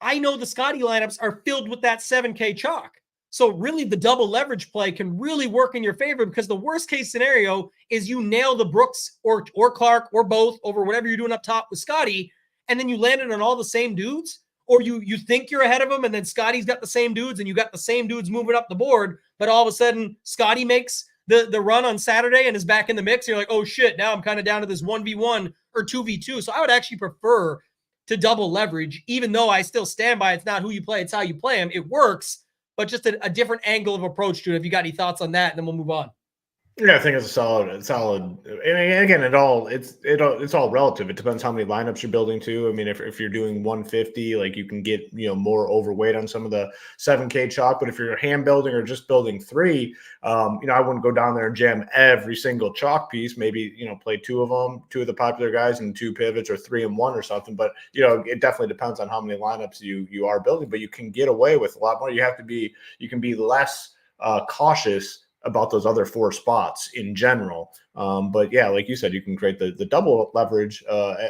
I know the Scotty lineups are filled with that 7K chalk. So really the double leverage play can really work in your favor, because the worst case scenario is you nail the Brooks or Clark or both over whatever you're doing up top with Scotty, and then you landed on all the same dudes, or you think you're ahead of them and then Scotty's got the same dudes and you got the same dudes moving up the board, but all of a sudden Scotty makes the run on Saturday and is back in the mix. You're like, oh shit, now I'm kind of down to this 1v1 or 2v2. So I would actually prefer to double leverage, even though I still stand by it's not who you play, it's how you play them. It works, but just a different angle of approach to it. If you got any thoughts on that, and then we'll move on. Yeah, I think it's a solid. And again, it's all relative. It depends how many lineups you're building to. I mean, if you're doing 150, like you can get more overweight on some of the 7K chalk. But if you're hand building or just building 3, I wouldn't go down there and jam every single chalk piece. Maybe play 2 of them, 2 of the popular guys, and 2 pivots, or 3 and 1 or something. But it definitely depends on how many lineups you are building. But you can get away with a lot more. You can be less cautious about those other 4 spots in general. But yeah, like you said, you can create the double leverage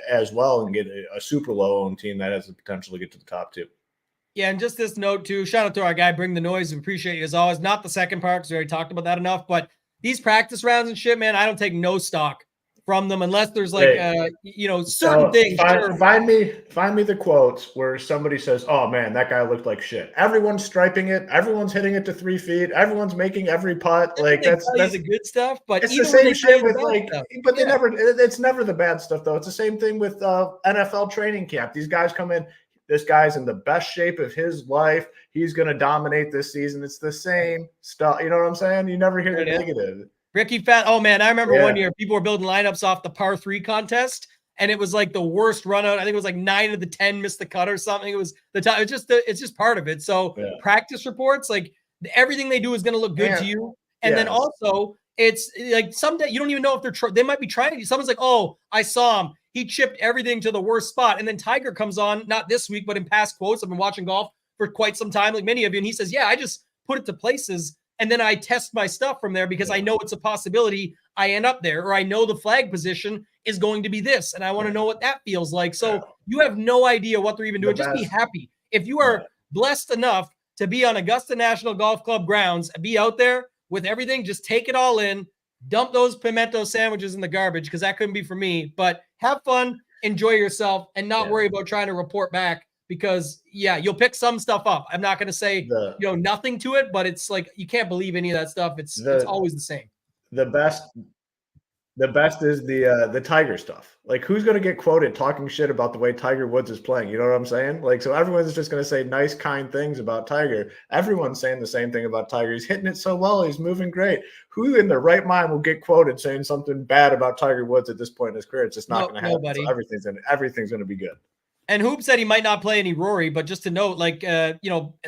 as well and get a super low owned team that has the potential to get to the top 2. Yeah, and just this note too, shout out to our guy, Bring the Noise. We appreciate you as always. Not the second part, because we already talked about that enough, but these practice rounds and shit, man, I don't take no stock from them unless there's like certain things. Find me the quotes where somebody says, "Oh man, that guy looked like shit." Everyone's striping it, everyone's hitting it to 3 feet, everyone's making every putt. Like that's the good stuff, but it's the same shit with it's never the bad stuff though. It's the same thing with NFL training camp. These guys come in. This guy's in the best shape of his life. He's going to dominate this season. It's the same stuff. You know what I'm saying? You never hear the negative. Ricky Fat. Oh man, I remember one year people were building lineups off the par 3 contest, and it was like the worst run out. I think it was like 9 of the 10 missed the cut or something. It was the time. It's just part of it. So practice reports, like everything they do is going to look good to you. And then also it's like someday you don't even know if they might be trying to. Someone's like, oh, I saw him. He chipped everything to the worst spot. And then Tiger comes on, not this week, but in past quotes. I've been watching golf for quite some time, like many of you. And he says, yeah, I just put it to places and then I test my stuff from there because I know it's a possibility I end up there, or I know the flag position is going to be this. And I want to know what that feels like. So you have no idea what they're even doing. Just be happy. If you are blessed enough to be on Augusta National Golf Club grounds and be out there with everything, just take it all in, dump those pimento sandwiches in the garbage because that couldn't be for me. But have fun, enjoy yourself, and not worry about trying to report back because, you'll pick some stuff up. I'm not going to say nothing to it, but it's like you can't believe any of that stuff. It's always the same. The best is the Tiger stuff. Like, who's going to get quoted talking shit about the way Tiger Woods is playing? You know what I'm saying? Like, so everyone's just going to say nice, kind things about Tiger. Everyone's saying the same thing about Tiger. He's hitting it so well. He's moving great. Who in their right mind will get quoted saying something bad about Tiger Woods at this point in his career? It's just not going to happen. Nobody. So everything's going to be good. And Hoop said he might not play any Rory, but just to note, like,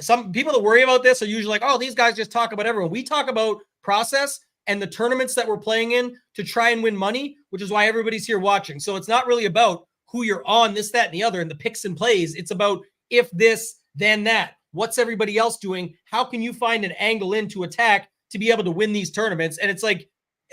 some people that worry about this are usually like, oh, these guys just talk about everyone. We talk about process and the tournaments that we're playing in to try and win money, which is why everybody's here watching. So it's not really about who you're on, this, that, and the other, and the picks and plays. It's about if this, then that. What's everybody else doing? How can you find an angle in to attack to be able to win these tournaments? And it's like,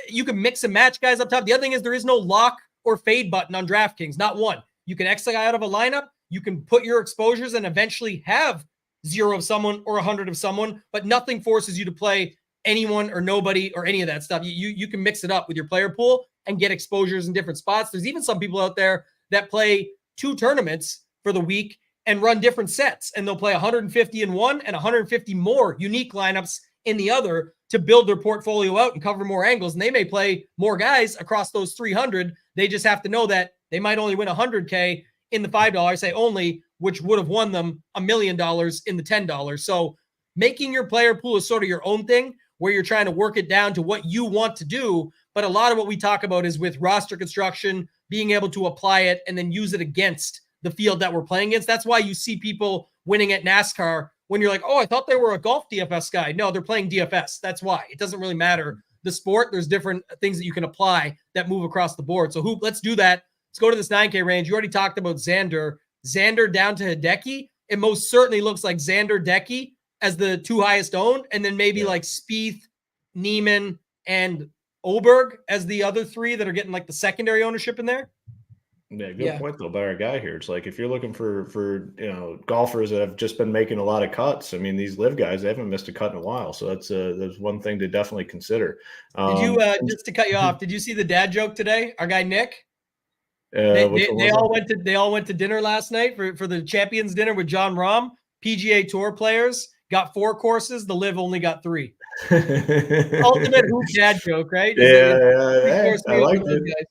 you can mix and match guys up top. The other thing is there is no lock or fade button on DraftKings, not one. You can X a guy out of a lineup. You can put your exposures and eventually have 0 of someone or 100 of someone, but nothing forces you to play anyone or nobody or any of that stuff. You can mix it up with your player pool and get exposures in different spots. There's even some people out there that play 2 tournaments for the week and run different sets, and they'll play 150 in one and 150 more unique lineups in the other to build their portfolio out and cover more angles. And they may play more guys across those 300. They just have to know that they might only win 100K in the $5, say only, which would have won them $1 million in the $10. So making your player pool is sort of your own thing where you're trying to work it down to what you want to do. But a lot of what we talk about is with roster construction, being able to apply it and then use it against the field that we're playing against. That's why you see people winning at NASCAR when you're like, oh, I thought they were a golf DFS guy. No, they're playing DFS. That's why. It doesn't really matter the sport. There's different things that you can apply that move across the board. So Hoop, let's do that. Let's go to this 9K range. You already talked about Xander. Xander down to Hideki. It most certainly looks like Xander, Decky as the 2 highest owned, and then maybe like Spieth, Neiman, and Oberg as the other 3 that are getting like the secondary ownership in there. Yeah, good point though by our guy here. It's like if you're looking for golfers that have just been making a lot of cuts. I mean, these live guys, they haven't missed a cut in a while, so that's one thing to definitely consider. Did you just to cut you off? Did you see the dad joke today? Our guy Nick. They all went to dinner last night for the Champions dinner with John Rahm. PGA Tour players got 4 courses. The live only got 3. Ultimate hoop dad joke, right? Yeah. I liked it.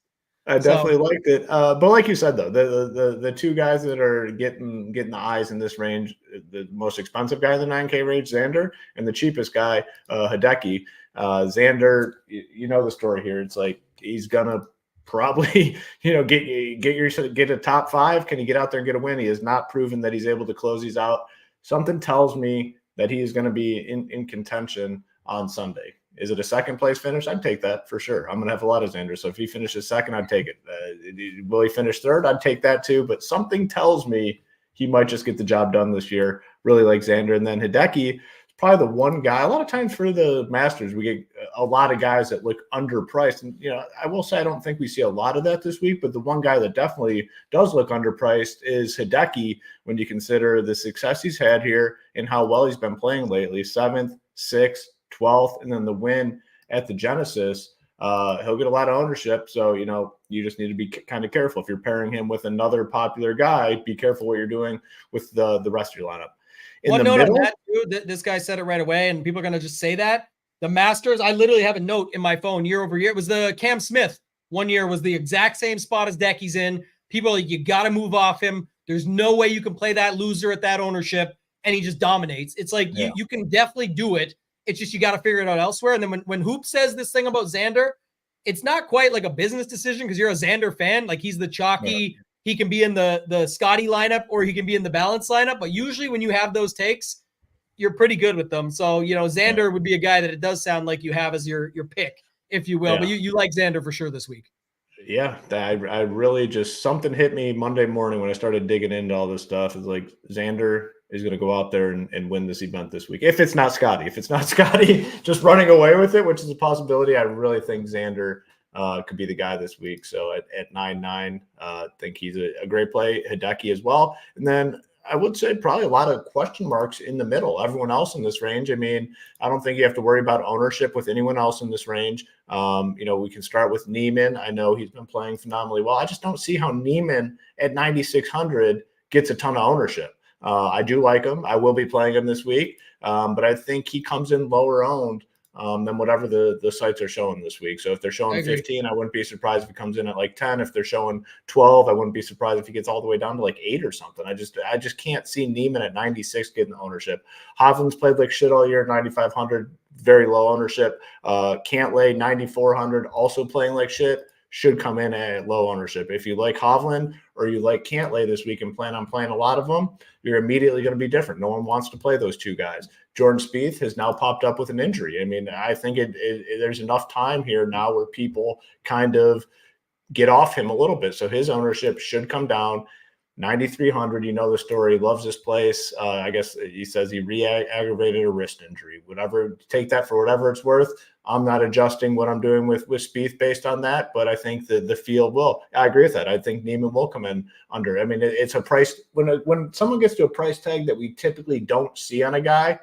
I definitely liked it. But like you said, though, the 2 guys that are getting the eyes in this range, the most expensive guy in the 9K range, Xander, and the cheapest guy, Hideki. Xander, you know the story here. It's like he's gonna probably get a top 5. Can he get out there and get a win? He has not proven that he's able to close these out. Something tells me that he is going to be in contention on Sunday. Is it a second place finish? I'd take that for sure. I'm going to have a lot of Xander. So if he finishes second, I'd take it. Will he finish third? I'd take that too. But something tells me he might just get the job done this year. Really like Xander. And then Hideki is probably the one guy. A lot of times for the Masters, we get a lot of guys that look underpriced. And, I will say I don't think we see a lot of that this week. But the one guy that definitely does look underpriced is Hideki when you consider the success he's had here and how well he's been playing lately. 7th, 6th, 12th, and then the win at the Genesis. He'll get a lot of ownership. So, you just need to be kind of careful. If you're pairing him with another popular guy, be careful what you're doing with the rest of your lineup. One note on that, too, this guy said it right away, and people are going to just say that. The Masters, I literally have a note in my phone year over year. It was the Cam Smith. One year was the exact same spot as Decky's in. People are like, you got to move off him. There's no way you can play that loser at that ownership, and he just dominates. It's like you can definitely do it. It's just you got to figure it out elsewhere. And then when Hoop says this thing about Xander, it's not quite like a business decision because you're a Xander fan. Like he's the chalky, Yeah. he can be in the Scotty lineup or he can be in the balance lineup. But usually when you have those takes, you're pretty good with them. So, Xander would be a guy that it does sound like you have as your pick, if you will. Yeah. But you like Xander for sure this week. Yeah, I really just something hit me Monday morning when I started digging into all this stuff. It's like Xander is going to go out there and win this event this week. If it's not Scotty, just running away with it, which is a possibility, I really think Xander could be the guy this week. So at 9-9, I think he's a great play. Hideki as well. And then I would say probably a lot of question marks in the middle. Everyone else in this range. I mean, I don't think you have to worry about ownership with anyone else in this range. We can start with Neiman. I know he's been playing phenomenally well. I just don't see how Neiman at 9,600 gets a ton of ownership. I do like him. I will be playing him this week, but I think he comes in lower owned than whatever the sites are showing this week. So if they're showing 15, I wouldn't be surprised if it comes in at like 10. If they're showing 12, I wouldn't be surprised if he gets all the way down to like 8 or something. I just can't see Neiman at 96 getting ownership. Hovland's played like shit all year, 9,500, very low ownership. Cantlay, 9,400, also playing like shit, should come in at low ownership. If you like Hovland or you like Cantlay this week and plan on playing a lot of them, you're immediately going to be different. No one wants to play those two guys. Jordan Spieth has now popped up with an injury. I mean, I think there's enough time here now where people kind of get off him a little bit. So his ownership should come down. 9,300, you know the story, loves this place. I guess he says he re-aggravated a wrist injury. Whatever, take that for whatever it's worth. I'm not adjusting what I'm doing with Spieth based on that, but I think that the field will. I agree with that. I think Neiman will come in under. I mean, it's a price when someone gets to a price tag that we typically don't see on a guy,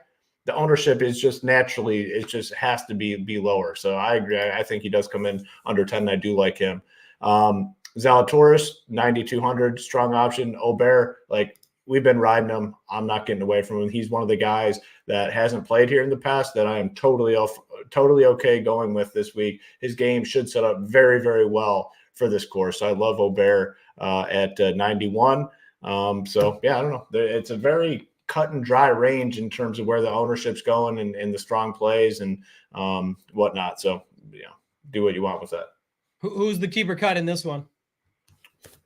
the ownership is just naturally, it just has to be lower. So I agree. I think he does come in under 10. I do like him. Zalatoris, 9,200, strong option. Aubert, like we've been riding him. I'm not getting away from him. He's one of the guys that hasn't played here in the past that I am totally okay going with this week. His game should set up very, very well for this course. So I love Aubert at 91. So yeah, I don't know. It's a very cut and dry range in terms of where the ownership's going and the strong plays and whatnot. So yeah, do what you want with that. Who's the keeper cut in this one?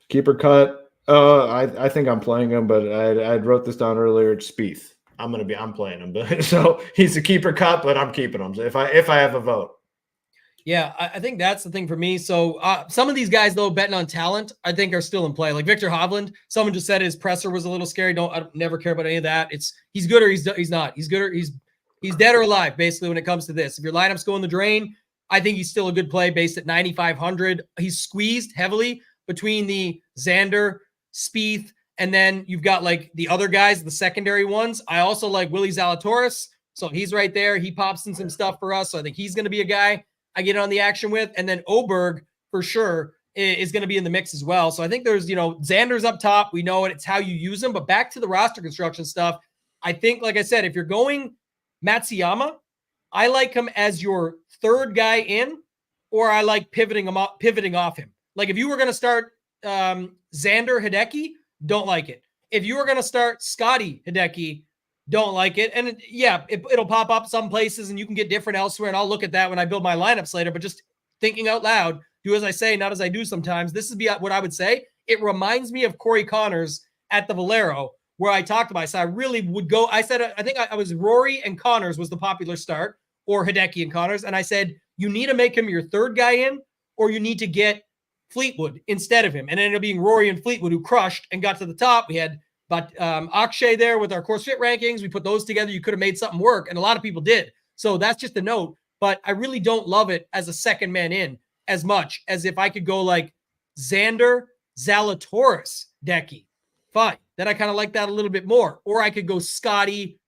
Keeper cut. I think I'm playing him, but I wrote this down earlier. It's Spieth. I'm playing him, but so he's a keeper cut, but I'm keeping him if I have a vote. Yeah, I think that's the thing for me. So some of these guys, though, betting on talent, I think are still in play. Like Victor Hovland, someone just said his presser was a little scary. I never care about any of that. He's good or he's not. He's good or he's dead or alive, basically, when it comes to this. If your lineups go in the drain, I think he's still a good play based at 9,500. He's squeezed heavily between the Xander, Spieth, and then you've got like the other guys, the secondary ones. I also like Willie Zalatoris. So he's right there. He pops in some stuff for us. So I think he's going to be a guy I get on the action with. And then Oberg for sure is going to be in the mix as well. So I think there's, Xander's up top. We know it. It's how you use them. But back to the roster construction stuff. I think, like I said, if you're going Matsuyama, I like him as your third guy in, or I like pivoting off him. Like if you were going to start Xander Hideki, don't like it. If you were going to start Scotty Hideki, don't like it. And it'll pop up some places and you can get different elsewhere. And I'll look at that when I build my lineups later, but just thinking out loud, do as I say, not as I do sometimes. This is what I would say. It reminds me of Corey Connors at the Valero, where I talked about. So I really would go. I said, I think I was Rory and Connors was the popular start, or Hideki and Connors. And I said, you need to make him your third guy in, or you need to get Fleetwood instead of him. And it ended up being Rory and Fleetwood who crushed and got to the top. We had Akshay there with our course fit rankings. We put those together. You could have made something work. And a lot of people did. So that's just a note. But I really don't love it as a second man in as much as if I could go like Xander, Zalatoris, Decky. Fine. Then I kind of like that a little bit more. Or I could go Scotty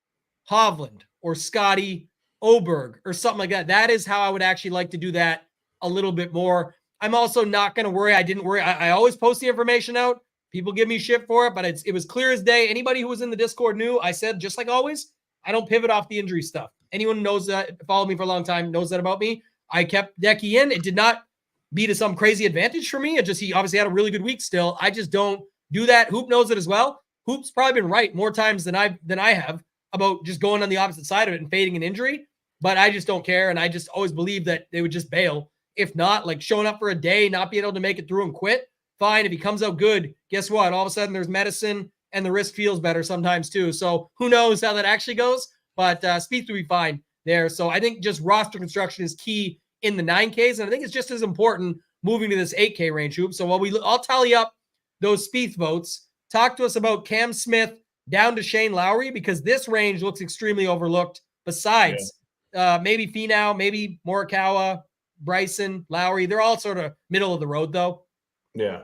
Hovland or Scotty Oberg or something like that. That is how I would actually like to do that a little bit more. I'm also not going to worry. I didn't worry. I always post the information out. People give me shit for it, but it was clear as day. Anybody who was in the Discord knew. I said, just like always, I don't pivot off the injury stuff. Anyone who knows that, followed me for a long time, knows that about me. I kept Decky in. It did not be to some crazy advantage for me. He obviously had a really good week still. I just don't do that. Hoop knows it as well. Hoop's probably been right more times than I have about just going on the opposite side of it and fading an injury, but I just don't care. And I just always believe that they would just bail If not, like showing up for a day, not being able to make it through and quit, fine. If he comes out good, guess what? All of a sudden there's medicine and the wrist feels better sometimes too. So who knows how that actually goes, but Spieth will be fine there. So I think just roster construction is key in the 9Ks. And I think it's just as important moving to this 8K range, Hoop. So I'll tally up those Spieth votes. Talk to us about Cam Smith down to Shane Lowry, because this range looks extremely overlooked besides maybe Finau, maybe Morikawa, Bryson, Lowry. They're all sort of middle of the road though. Yeah.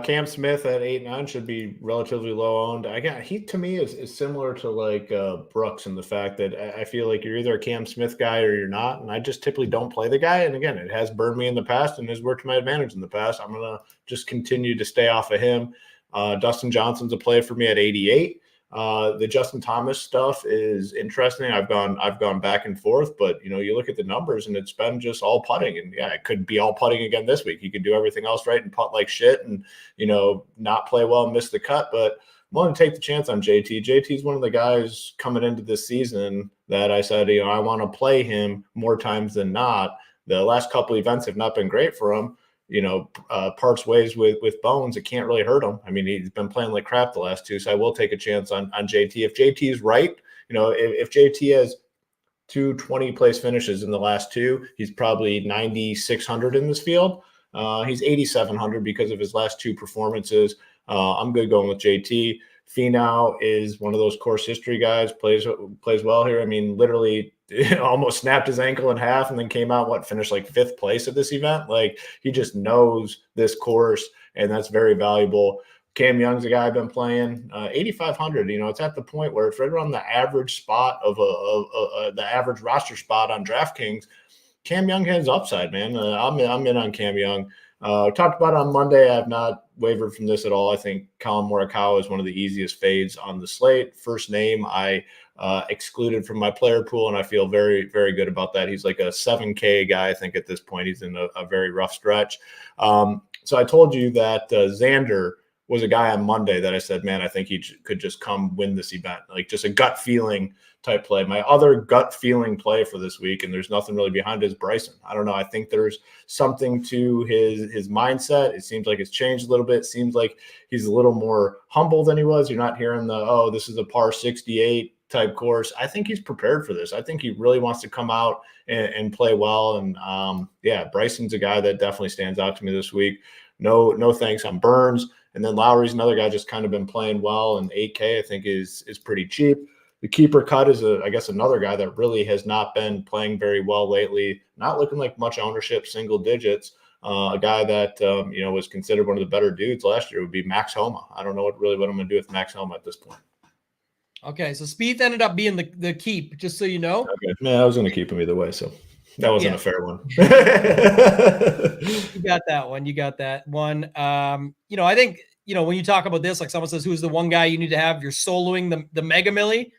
Cam Smith at 8-9 should be relatively low owned. He to me is similar to like Brooks in the fact that I feel like you're either a Cam Smith guy or you're not, and I just typically don't play the guy. And again, it has burned me in the past and has worked to my advantage in the past. I'm gonna just continue to stay off of him. Dustin Johnson's a play for me at 88. The Justin Thomas stuff is interesting. I've gone back and forth, but you look at the numbers and it's been just all putting, and it could be all putting again this week. He could do everything else right and putt like shit and not play well and miss the cut. But I'm willing to take the chance on JT. JT is one of the guys coming into this season that I said I want to play him more times than not. The last couple events have not been great for him. Parts ways with Bones, it can't really hurt him. I mean, he's been playing like crap the last two, so I will take a chance on JT. If JT is right, if JT has 2 20-place finishes in the last two, he's probably 9,600 in this field. He's 8,700 because of his last two performances. I'm good going with JT. Finau is one of those course history guys, plays well here. I mean, literally almost snapped his ankle in half and then came out, finished like 5th place at this event. Like, he just knows this course, and that's very valuable. Cam Young's a guy I've been playing, 8,500. It's at the point where it's right around the average spot of the average roster spot on DraftKings. Cam Young has upside, man. I'm in on Cam Young. Talked about it on Monday. I have not wavered from this at all. I think Colin Morikawa is one of the easiest fades on the slate. First name I excluded from my player pool, and I feel very, very good about that. He's like a 7K guy. I think at this point he's in a very rough stretch. So I told you that Xander was a guy on Monday that I said, man, I think he could just come win this event. Like, just a gut feeling type play. My other gut feeling play for this week, and there's nothing really behind it, is Bryson. I don't know. I think there's something to his mindset. It seems like it's changed a little bit. It seems like he's a little more humble than he was. You're not hearing this is a par 68 type course. I think he's prepared for this. I think he really wants to come out and play well. And Bryson's a guy that definitely stands out to me this week. No thanks on Burns. And then Lowry's another guy just kind of been playing well, and 8K I think is pretty cheap. The keeper cut is another guy that really has not been playing very well lately. Not looking like much ownership, single digits. A guy that was considered one of the better dudes last year would be Max Homa. I don't know what I'm going to do with Max Homa at this point. Okay, so Spieth ended up being the keep, just so you know. Okay, man, I was going to keep him either way, so that wasn't a fair one. You got that one. I think when you talk about this, like someone says, who's the one guy you need to have? You're soloing the Mega Millie.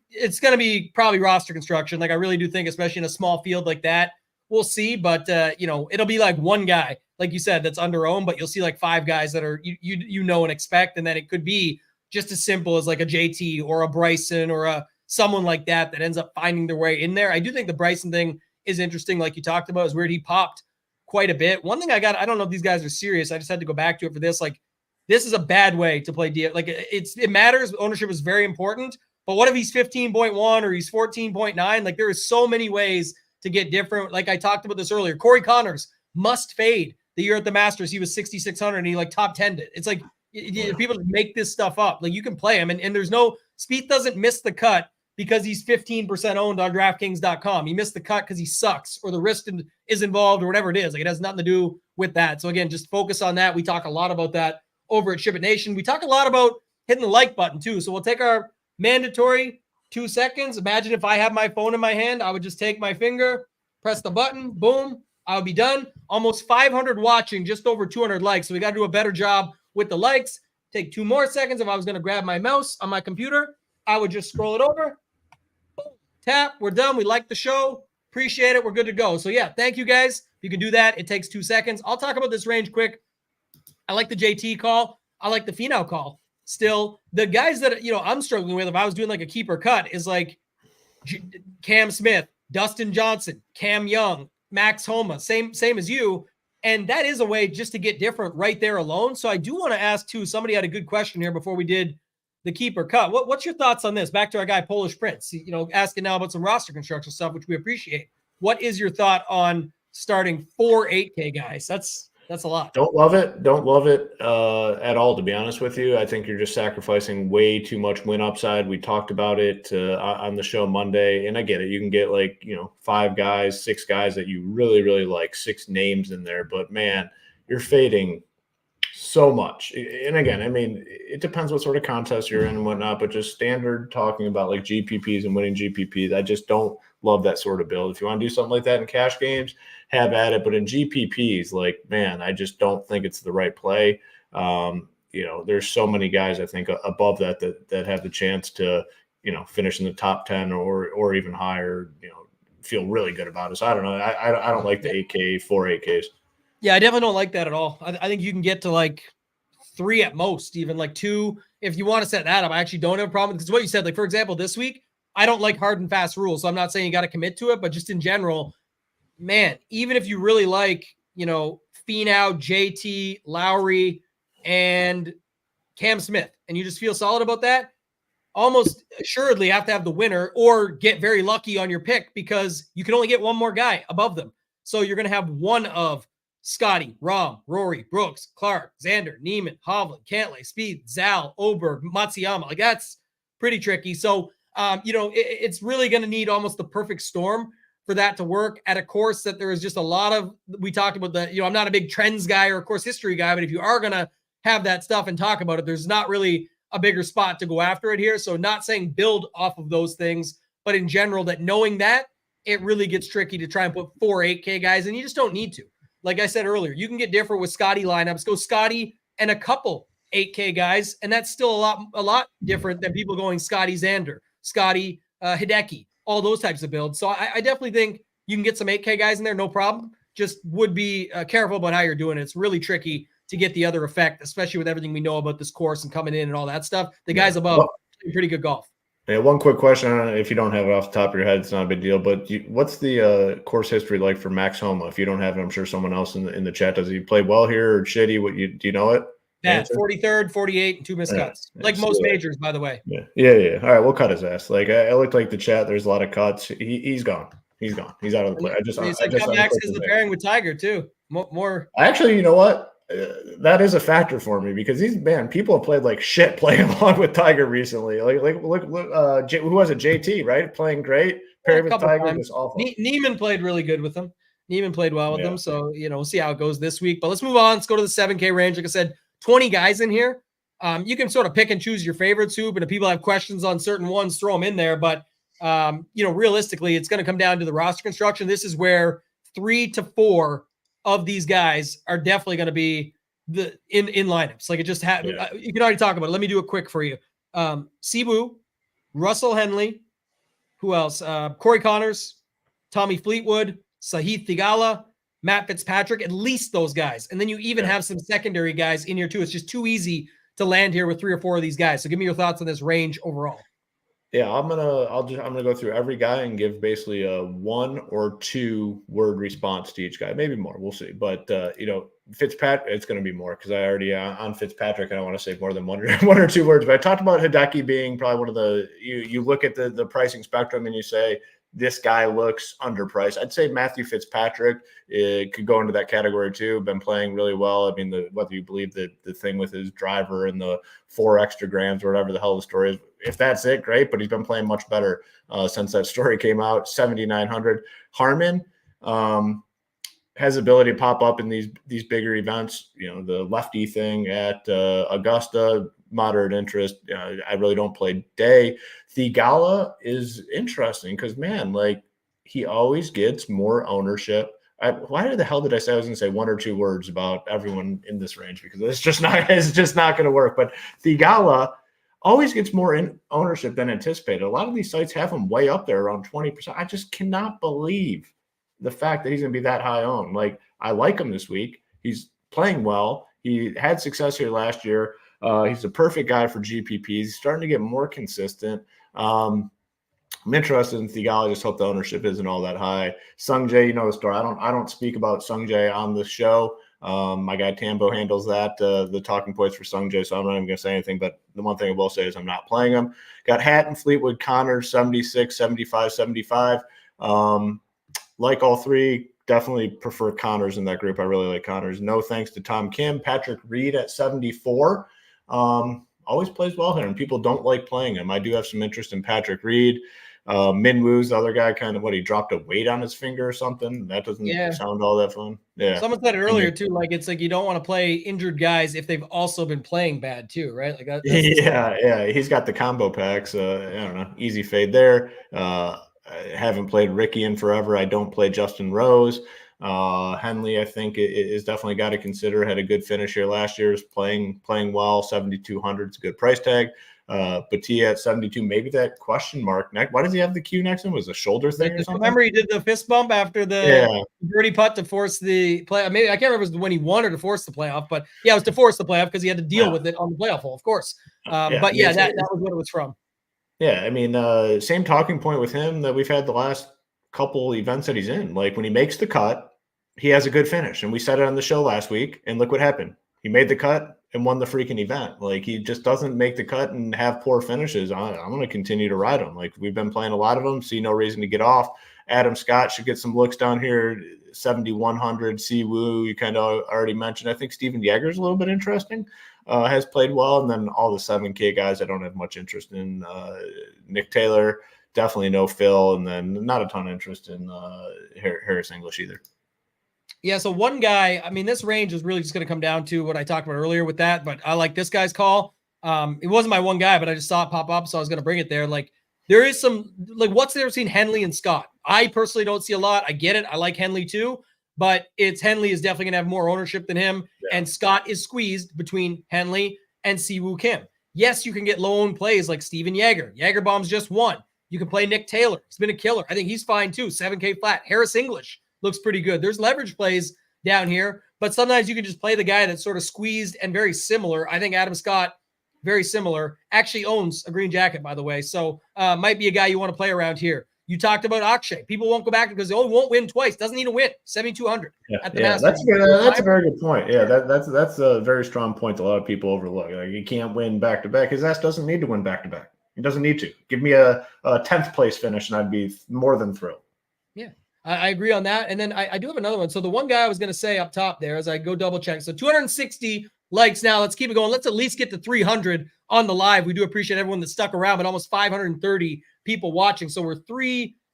It's going to be probably roster construction. Like, I really do think, especially in a small field like that, we'll see. But it'll be like one guy, like you said, that's under owned, but you'll see like 5 guys that are and expect, and then it could be just as simple as like a JT or a Bryson or someone like that ends up finding their way in there. I do think the Bryson thing is interesting, like you talked about. Is weird. He popped quite a bit. One thing I don't know if these guys are serious. I just had to go back to it for this. Like, this is a bad way to play DFS. Like, it matters. Ownership is very important. But what if he's 15.1 or he's 14.9? Like, there is so many ways to get different. Like I talked about this earlier. Corey Connors must fade the year at the Masters. He was 6,600 and he like top 10'd it. It's like people make this stuff up. Like, you can play him, and there's no Spieth doesn't miss the cut because he's 15% owned on DraftKings.com. He missed the cut because he sucks or the wrist is involved or whatever it is. Like, it has nothing to do with that. So again, just focus on that. We talk a lot about that over at SHIPIT Nation. We talk a lot about hitting the like button too. So we'll take our mandatory 2 seconds. Imagine if I have my phone in my hand, I would just take my finger, press the button, boom, I would be done. Almost 500 watching, just over 200 likes. So we got to do a better job with the likes. Take 2 more seconds. If I was going to grab my mouse on my computer, I would just scroll it over. Tap. We're done. We like the show. Appreciate it. We're good to go. So yeah, thank you guys. You can do that. It takes 2 seconds. I'll talk about this range quick. I like the JT call. I like the Finau call. Still, the guys that I'm struggling with, if I was doing like a keeper cut, is like Cam Smith, Dustin Johnson, Cam Young, Max Homa, same as you. And that is a way just to get different right there alone. So I do want to ask too, somebody had a good question here before we did the keeper cut. What's your thoughts on this? Back to our guy, Polish Prince, asking now about some roster construction stuff, which we appreciate. What is your thought on starting 4 8K guys? That's a lot. Don't love it at all, to be honest with you. I think you're just sacrificing way too much win upside. We talked about it on the show Monday, and I get it. You can get 5 guys, 6 guys that you really, really like, 6 names in there. But, man, you're fading so much. And, again, I mean, it depends what sort of contest you're in and whatnot, but just standard talking about, GPPs and winning GPPs, I just don't love that sort of build. If you want to do something like that in cash games, have at it. But in GPPs, man, I just don't think it's the right play. There's so many guys, I think, above that have the chance to, finish in the top 10 or even higher, feel really good about it. So I don't know. I don't like the 8K, 4 8Ks. Yeah, I definitely don't like that at all. I think you can get to 3 at most, even 2. If you want to set that up, I actually don't have a problem. Because what you said, for example, this week, I don't like hard and fast rules. So I'm not saying you got to commit to it, but just in general, man, even if you really like, Finau, JT, Lowry, and Cam Smith, and you just feel solid about that, almost assuredly have to have the winner or get very lucky on your pick because you can only get one more guy above them. So you're going to have one of Scotty, Rahm, Rory, Brooks, Clark, Xander, Neiman, Hovland, Cantlay, Speed, Zal, Oberg, Matsuyama. That's pretty tricky. So, it's really going to need almost the perfect storm for that to work at a course that there is just a lot of, we talked about I'm not a big trends guy or a course history guy, but if you are going to have that stuff and talk about it, there's not really a bigger spot to go after it here. So not saying build off of those things, but in general, that knowing that it really gets tricky to try and put 4 8K guys, and you just don't need to. Like I said earlier, you can get different with Scotty lineups. Go Scotty and a couple 8K guys, and that's still a lot different than people going Scotty Xander, Scotty Hideki, all those types of builds. So I definitely think you can get some 8K guys in there, no problem. Just would be careful about how you're doing it. It's really tricky to get the other effect, especially with everything we know about this course and coming in and all that stuff. The guys above, pretty good golf. Yeah, one quick question. If you don't have it off the top of your head, it's not a big deal. But what's the course history like for Max Homa? If you don't have it, I'm sure someone else in the chat does. He play well here or shitty? Do you know it? Yeah, 43rd, 48, and 2 missed cuts. Most majors, by the way. Yeah. All right, we'll cut his ass. I looked like the chat. There's a lot of cuts. He's gone. He's gone. He's out of the play. Max is the pairing with Tiger too. More. Actually, you know what? That is a factor for me because people have played like shit playing along with Tiger recently. Look, who was it? JT, right? Playing great. Paired with Tiger was awful. Neiman played really good with him. Neiman played well with them. So, we'll see how it goes this week. But let's move on. Let's go to the 7K range. Like I said, 20 guys in here. You can sort of pick and choose your favorites, Hoop, and if people have questions on certain ones, throw them in there. But, realistically, it's going to come down to the roster construction. This is where 3 to 4 of these guys are definitely going to be in lineups. Like it just happened. You can already talk about it. Let me do it quick for you. Sibu, Russell Henley, who else? Corey Connors, Tommy Fleetwood, Sahith Theegala, Matt Fitzpatrick, at least those guys. And then you even have some secondary guys in here too. It's just too easy to land here with 3 or 4 of these guys. So give me your thoughts on this range overall. Yeah, I'm gonna go through every guy and give basically a 1 or 2 word response to each guy, maybe more. We'll see. But Fitzpatrick, it's going to be more because I already on Fitzpatrick. I don't want to say more than 1 or 2 words. But I talked about Hideki being probably one of the. You look at the pricing spectrum and you say this guy looks underpriced. I'd say Matthew Fitzpatrick could go into that category too. Been playing really well. I mean, whether you believe the thing with his driver and the 4 extra grams or whatever the hell the story is, if that's it, great. But he's been playing much better since that story came out. 7,900. Harman has ability to pop up in these bigger events. The lefty thing at Augusta, moderate interest. I really don't play day. Theegala is interesting because, man, he always gets more ownership. Why the hell did I say I was going to say 1 or 2 words about everyone in this range? Because it's just not going to work. But Theegala always gets more in ownership than anticipated. A lot of these sites have him way up there around 20%. I just cannot believe the fact that he's going to be that high owned. I like him this week. He's playing well. He had success here last year. He's a perfect guy for GPPs. He's starting to get more consistent. I'm interested in Theegala. I just hope the ownership isn't all that high. Sungjae, you know the story. I don't speak about Sungjae on the show. My guy Tambo handles that, the talking points for Sungjae, so I'm not even going to say anything. But the one thing I will say is I'm not playing him. Got Hatton, Fleetwood, Connors, 76, 75, 75. Like all three, definitely prefer Connors in that group. I really like Connors. No thanks to Tom Kim. Patrick Reed at 74. Always plays well here, and people don't like playing him. I do have some interest in Patrick Reed. Min Woo's the other guy, kind of he dropped a weight on his finger or something. That doesn't sound all that fun. Yeah. Someone said it earlier too. Like, it's like you don't want to play injured guys if they've also been playing bad too, right? Like yeah. He's got the combo packs. I don't know. Easy fade there. I haven't played Ricky in forever. I don't play Justin Rose. Henley, I think, is definitely got to consider. Had a good finish here last year. Is playing well. 7,200 is a good price tag. Batia at 72, maybe that question mark next. Why does he have the Q next to him? Was a shoulder thing or something? Remember, he did the fist bump after the birdie putt to force the play. Maybe I can't remember if it was when he won or to force the playoff, but yeah, it was to force the playoff because he had to deal with it on the playoff hole, of course. That was what it was from. Yeah, I mean, same talking point with him that we've had the last couple events that he's in. Like, when he makes the cut, he has a good finish, and we said it on the show last week. And look what happened. He made the cut and won the freaking event. Like, he just doesn't make the cut and have poor finishes. I'm going to continue to ride him. Like, we've been playing a lot of them. See no reason to get off. Adam Scott should get some looks down here. 7,100. Siwoo, you kind of already mentioned. I think Steven Yeager's a little bit interesting. Has played well. And then all the 7K guys I don't have much interest in. Nick Taylor, definitely no Phil. And then not a ton of interest in Harris English either. Yeah, so one guy, I mean, this range is really just going to come down to what I talked about earlier with that, but I like this guy's call. It wasn't my one guy, but I just saw it pop up, so I was going to bring it there. Like, there is some, like, what's there seen Henley and Scott? I personally don't see a lot. I get it. I like Henley too, but Henley is definitely going to have more ownership than him, and Scott is squeezed between Henley and Siwoo Kim. Yes, you can get low-owned plays like Steven Yeager. Yeager bombs just won. You can play Nick Taylor. He's been a killer. I think he's fine too. 7K flat. Harris English looks pretty good. There's leverage plays down here, but sometimes you can just play the guy that's sort of squeezed and very similar. I think Adam Scott, very similar, actually owns a green jacket, by the way. So might be a guy you want to play around here. You talked about Akshay. People won't go back because he won't win twice. Doesn't need to win. 7,200 at the Masters. That's a very good point. Yeah, that's a very strong point that a lot of people overlook. Like, you can't win back-to-back. His ass doesn't need to win back-to-back. He doesn't need to. Give me a 10th place finish, and I'd be more than thrilled. Yeah. I agree on that. And then I do have another one. So the one guy I was going to say up top there as I go double check. So 260 likes now. Let's keep it going. Let's at least get to 300 on the live. We do appreciate everyone that stuck around, but almost 530 people watching. So we're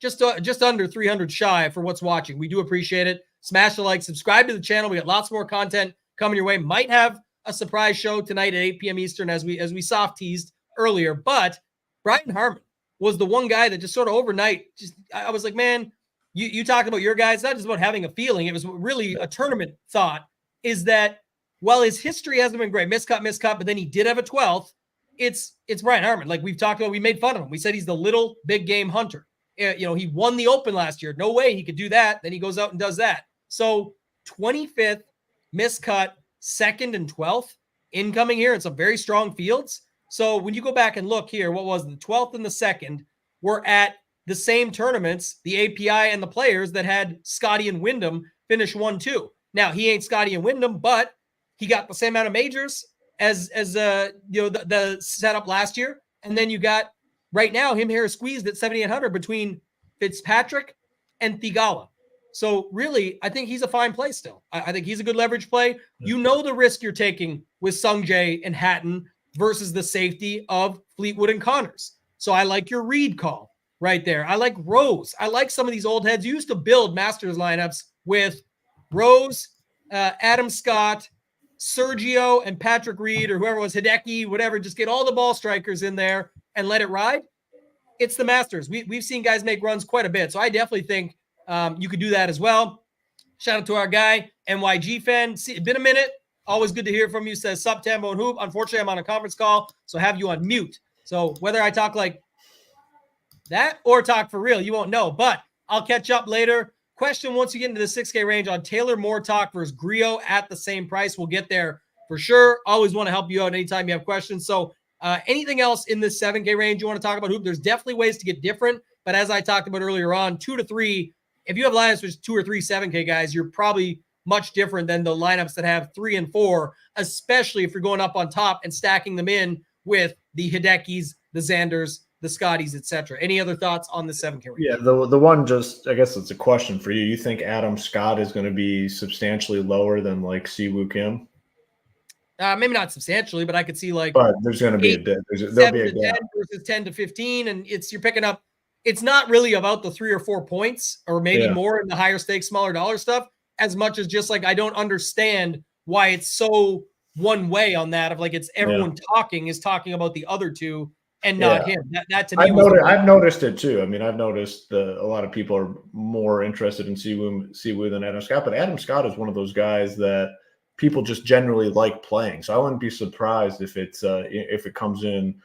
just under 300 shy for what's watching. We do appreciate it. Smash the like, subscribe to the channel. We got lots more content coming your way. Might have a surprise show tonight at 8 p.m. Eastern as we soft teased earlier. But Brian Harman was the one guy that just sort of overnight, I was like, man, You talked about your guys, not just about having a feeling. It was really a tournament thought, is that while his history hasn't been great, miscut, but then he did have a 12th, it's Brian Harman. Like we've talked about, we made fun of him. We said he's the little big game hunter. He won the Open last year. No way he could do that. Then he goes out and does that. So 25th, miscut, 2nd and 12th incoming here in some very strong fields. So when you go back and look here, what was the 12th and the 2nd were at the same tournaments, the API and the Players, that had Scotty and Wyndham finish 1-2. Now, he ain't Scotty and Wyndham, but he got the same amount of majors as the setup last year. And then you got right now him here squeezed at 7,800 between Fitzpatrick and Theegala. So really, I think he's a fine play still. I think he's a good leverage play. You know the risk you're taking with Sungjae and Hatton versus the safety of Fleetwood and Connors. So I like your Reed call right there. I like Rose. I like some of these old heads. You used to build Masters lineups with Rose, Adam Scott, Sergio, and Patrick Reed, or whoever was Hideki, whatever. Just get all the ball strikers in there and let it ride. It's the Masters. We've seen guys make runs quite a bit. So I definitely think you could do that as well. Shout out to our guy, NYG fan. It's been a minute. Always good to hear from you. Says, sup, Tambo and Hoop. Unfortunately, I'm on a conference call, so have you on mute. So whether I talk like that or talk for real, you won't know. But I'll catch up later. Question once you get into the 6K range on Taylor Moore talk versus Griot at the same price. We'll get there for sure. Always want to help you out anytime you have questions. So anything else in this 7K range you want to talk about, Hoop? There's definitely ways to get different, But as I talked about earlier on, 2 to 3, if you have lineups with 2 or 3 7K guys, you're probably much different than the lineups that have 3 and 4, especially if you're going up on top and stacking them in with the Hidekis, the Xanders, the Scotties, etc. Any other thoughts on the 7K range? Yeah, the one, just I guess it's a question for you. You think Adam Scott is going to be substantially lower than like Siwoo Kim? Maybe not substantially, but I could see like, but there's going to be there'll be a gap 10 versus 10 to 15, and you're picking up. It's not really about the 3 or 4 points, or maybe more in the higher stakes, smaller dollar stuff, as much as just like I don't understand why it's so one way on that of like it's everyone talking about the other two and not him. That to me I've noticed it too. I mean, I've noticed a lot of people are more interested in Siwoo than Adam Scott, but Adam Scott is one of those guys that people just generally like playing. So I wouldn't be surprised if it comes in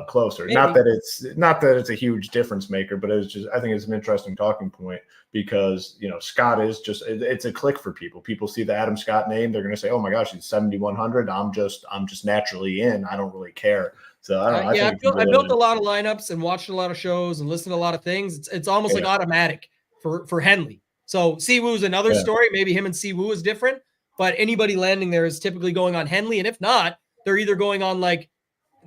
closer. Maybe. Not that it's a huge difference maker, but I think it's an interesting talking point because Scott is it's a click for people. People see the Adam Scott name, they're going to say, "Oh my gosh, he's 7,100. I'm just naturally in. I don't really care." So I don't know. I built a lot of lineups and watched a lot of shows and listened to a lot of things. It's almost like automatic for Henley. So Siwoo is another story. Maybe him and Siwoo is different, but anybody landing there is typically going on Henley, and if not, they're either going on like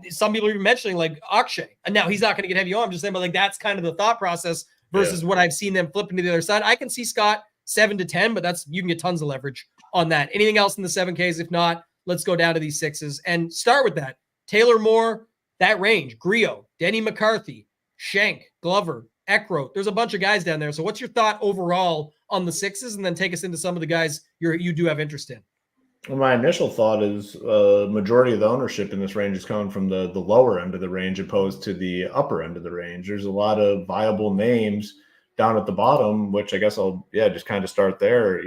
some people are mentioning like Akshay. And now he's not going to get heavy on. I'm just saying, but like that's kind of the thought process versus what I've seen them flipping to the other side. I can see Scott 7 to 10, but you can get tons of leverage on that. Anything else in the 7Ks? If not, let's go down to these 6s and start with that. Taylor Moore, that range, Griot, Denny McCarthy, Schenk, Glover, Eckroat. There's a bunch of guys down there. So what's your thought overall on the 6s? And then take us into some of the guys you do have interest in. Well, my initial thought is majority of the ownership in this range is coming from the lower end of the range opposed to the upper end of the range. There's a lot of viable names down at the bottom, which I guess I'll just kind of start there.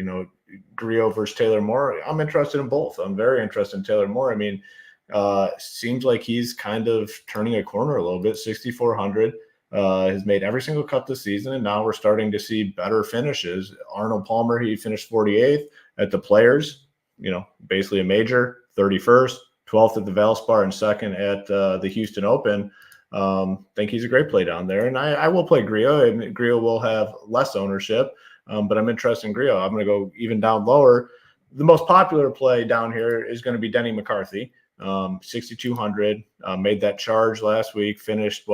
Griot versus Taylor Moore. I'm interested in both. I'm very interested in Taylor Moore. I mean, seems like he's kind of turning a corner a little bit. 6,400 has made every single cut this season, and now we're starting to see better finishes. Arnold Palmer, he finished 48th at the Players. Basically a major, 31st, 12th at the Valspar, and second at the Houston Open. Think he's a great play down there. And I will play Griot, and Griot will have less ownership, but I'm interested in Griot. I'm going to go even down lower. The most popular play down here is going to be Denny McCarthy, 6,200, made that charge last week, finished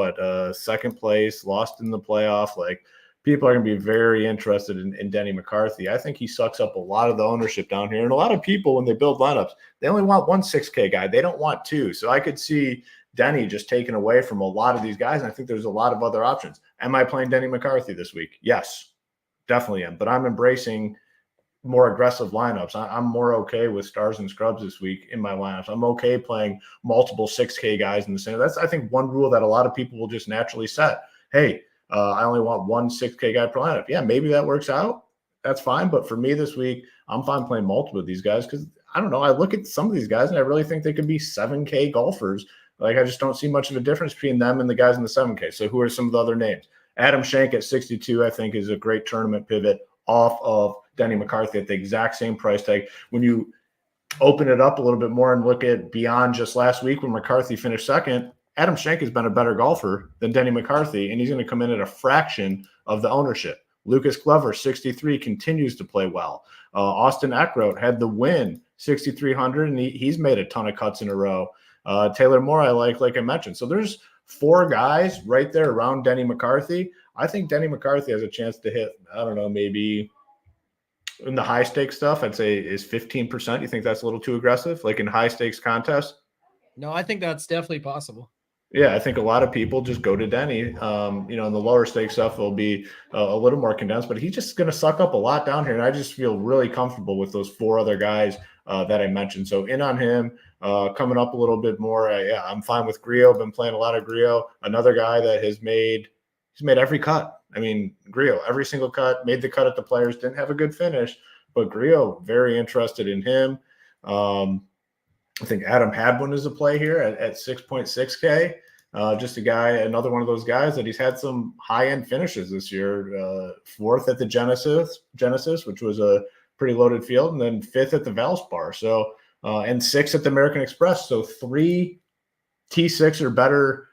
second place, lost in the playoff. Like, people are going to be very interested in Denny McCarthy. I think he sucks up a lot of the ownership down here. And a lot of people, when they build lineups, they only want one 6K guy. They don't want two. So I could see Denny just taken away from a lot of these guys. And I think there's a lot of other options. Am I playing Denny McCarthy this week? Yes, definitely am. But I'm embracing more aggressive lineups. I'm more okay with stars and scrubs this week in my lineups. I'm okay playing multiple 6K guys in the center. That's, I think, one rule that a lot of people will just naturally set. Hey, I only want one 6K guy per lineup. Yeah, maybe that works out. That's fine. But for me this week, I'm fine playing multiple of these guys because, I don't know, I look at some of these guys and I really think they could be 7K golfers. Like, I just don't see much of a difference between them and the guys in the 7K. So who are some of the other names? Adam Schenk at 62, I think, is a great tournament pivot off of Denny McCarthy at the exact same price tag. When you open it up a little bit more and look at beyond just last week when McCarthy finished second, Adam Schenk has been a better golfer than Denny McCarthy, and he's going to come in at a fraction of the ownership. Lucas Glover, 63, continues to play well. Austin Eckroat had the win, 6,300, and he's made a ton of cuts in a row. Taylor Moore, I like I mentioned. So there's 4 guys right there around Denny McCarthy. I think Denny McCarthy has a chance to hit, I don't know, maybe in the high stakes stuff, I'd say is 15%. You think that's a little too aggressive, like in high stakes contests? No, I think that's definitely possible. Yeah, I think a lot of people just go to Denny. In the lower stakes stuff will be a little more condensed, but he's just going to suck up a lot down here. And I just feel really comfortable with those 4 other guys that I mentioned. So in on him, coming up a little bit more. I'm fine with Griot. Been playing a lot of Griot. Another guy that he's made every cut. I mean, Griot, every single cut, made the cut at the Players, didn't have a good finish, but Griot, very interested in him. I think Adam Hadwin is a play here at 6.6K. Just a guy, another one of those guys that he's had some high-end finishes this year. 4th at the Genesis, which was a pretty loaded field, and then 5th at the Valspar. So, and 6th at the American Express. So 3 T6 or better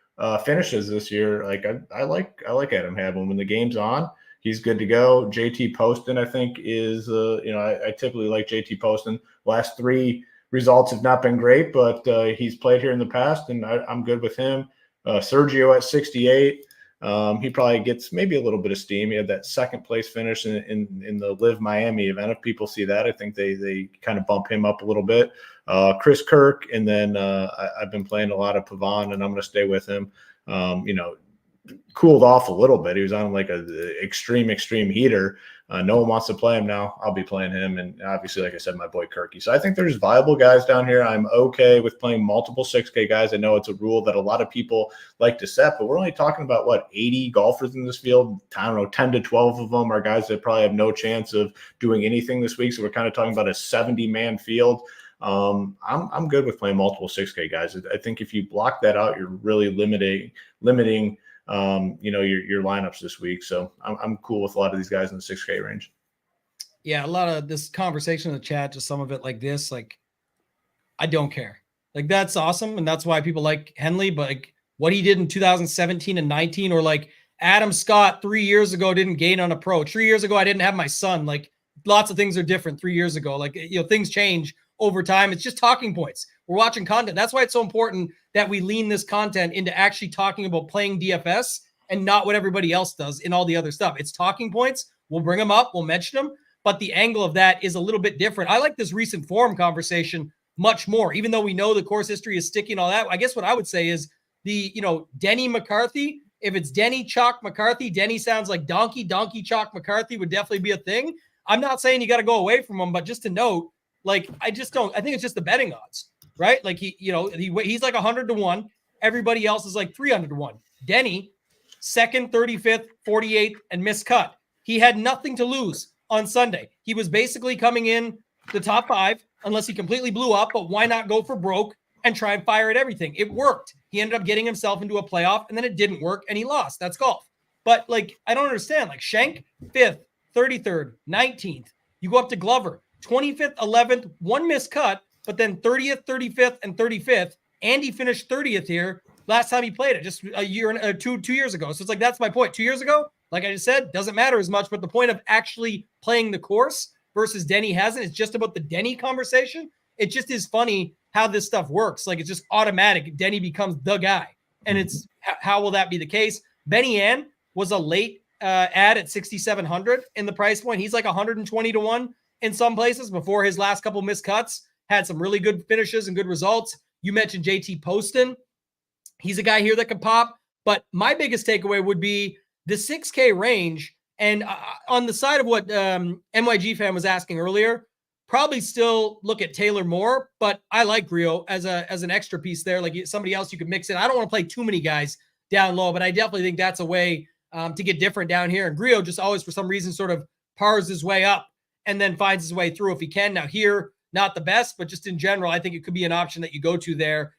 finishes this year. Like I like Adam Hadwin when the game's on. He's good to go. JT Poston, I think, is I typically like JT Poston. Last 3 results have not been great, but he's played here in the past, and I'm good with him. Sergio at 68. He probably gets maybe a little bit of steam. He had that second place finish in the Live Miami event. If people see that, I think they kind of bump him up a little bit. Chris Kirk, and then I've been playing a lot of Pavon, and I'm going to stay with him. Cooled off a little bit. He was on like a extreme heater. No one wants to play him now. I'll be playing him. And obviously, like I said, my boy Kirky. So I think there's viable guys down here. I'm okay with playing multiple 6K guys. I know it's a rule that a lot of people like to set, but we're only talking about 80 golfers in this field. I don't know, 10 to 12 of them are guys that probably have no chance of doing anything this week. So we're kind of talking about a 70-man field. I'm good with playing multiple 6K guys. I think if you block that out, you're really limiting your lineups this week. So I'm cool with a lot of these guys in the 6K range. Yeah, a lot of this conversation in the chat, just some of it like this, like I don't care. Like that's awesome, and that's why people like Henley. But like what he did in 2017 and 19, or like Adam Scott 3 years ago didn't gain on a pro. 3 years ago I didn't have my son. Like lots of things are different 3 years ago. Like things change over time. It's just talking points. We're watching content. That's why it's so important that we lean this content into actually talking about playing DFS and not what everybody else does in all the other stuff. It's talking points. We'll bring them up. We'll mention them. But the angle of that is a little bit different. I like this recent forum conversation much more, even though we know the course history is sticky and all that. I guess what I would say is Denny McCarthy. If it's Denny Chalk McCarthy, Denny sounds like Donkey Chalk McCarthy would definitely be a thing. I'm not saying you got to go away from him, but just to note, like, I think it's just the betting odds, right? Like he's like 100 to 1. Everybody else is like 300 to 1. Denny, 2nd, 35th, 48th, and miscut. He had nothing to lose on Sunday. He was basically coming in the top 5 unless he completely blew up, but why not go for broke and try and fire at everything? It worked. He ended up getting himself into a playoff, and then it didn't work, and he lost. That's golf. But like, I don't understand. Like Schenk, 5th, 33rd, 19th. You go up to Glover, 25th, 11th, 1 miscut, but then 30th, 35th, and 35th. Andy finished 30th here last time he played it, just a year and 2 years ago. So it's like, that's my point. 2 years ago, like I just said, doesn't matter as much, but the point of actually playing the course versus Denny hasn't, it's just about the Denny conversation. It just is funny how this stuff works. Like it's just automatic. Denny becomes the guy. And it's, how will that be the case? Benny Ann was a late ad at 6,700 in the price point. He's like 120 to 1 in some places before his last couple missed cuts. Had some really good finishes and good results. You mentioned JT Poston. He's a guy here that could pop. But my biggest takeaway would be the 6K range. And on the side of what MYG fan was asking earlier, probably still look at Taylor Moore. But I like Grillo as an extra piece there, like somebody else you could mix in. I don't want to play too many guys down low, but I definitely think that's a way to get different down here. And Grillo just always, for some reason, sort of pars his way up and then finds his way through if he can. Now here, not the best, but just in general, I think it could be an option that you go to there.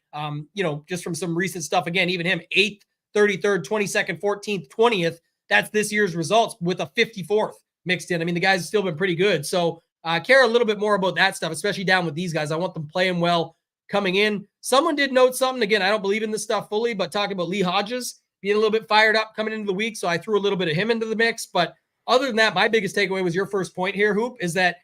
Just from some recent stuff. Again, even him, 8th, 33rd, 22nd, 14th, 20th. That's this year's results with a 54th mixed in. I mean, the guy's still been pretty good. So I care a little bit more about that stuff, especially down with these guys. I want them playing well coming in. Someone did note something. Again, I don't believe in this stuff fully, but talking about Lee Hodges being a little bit fired up coming into the week. So I threw a little bit of him into the mix. But other than that, my biggest takeaway was your first point here, Hoop, is that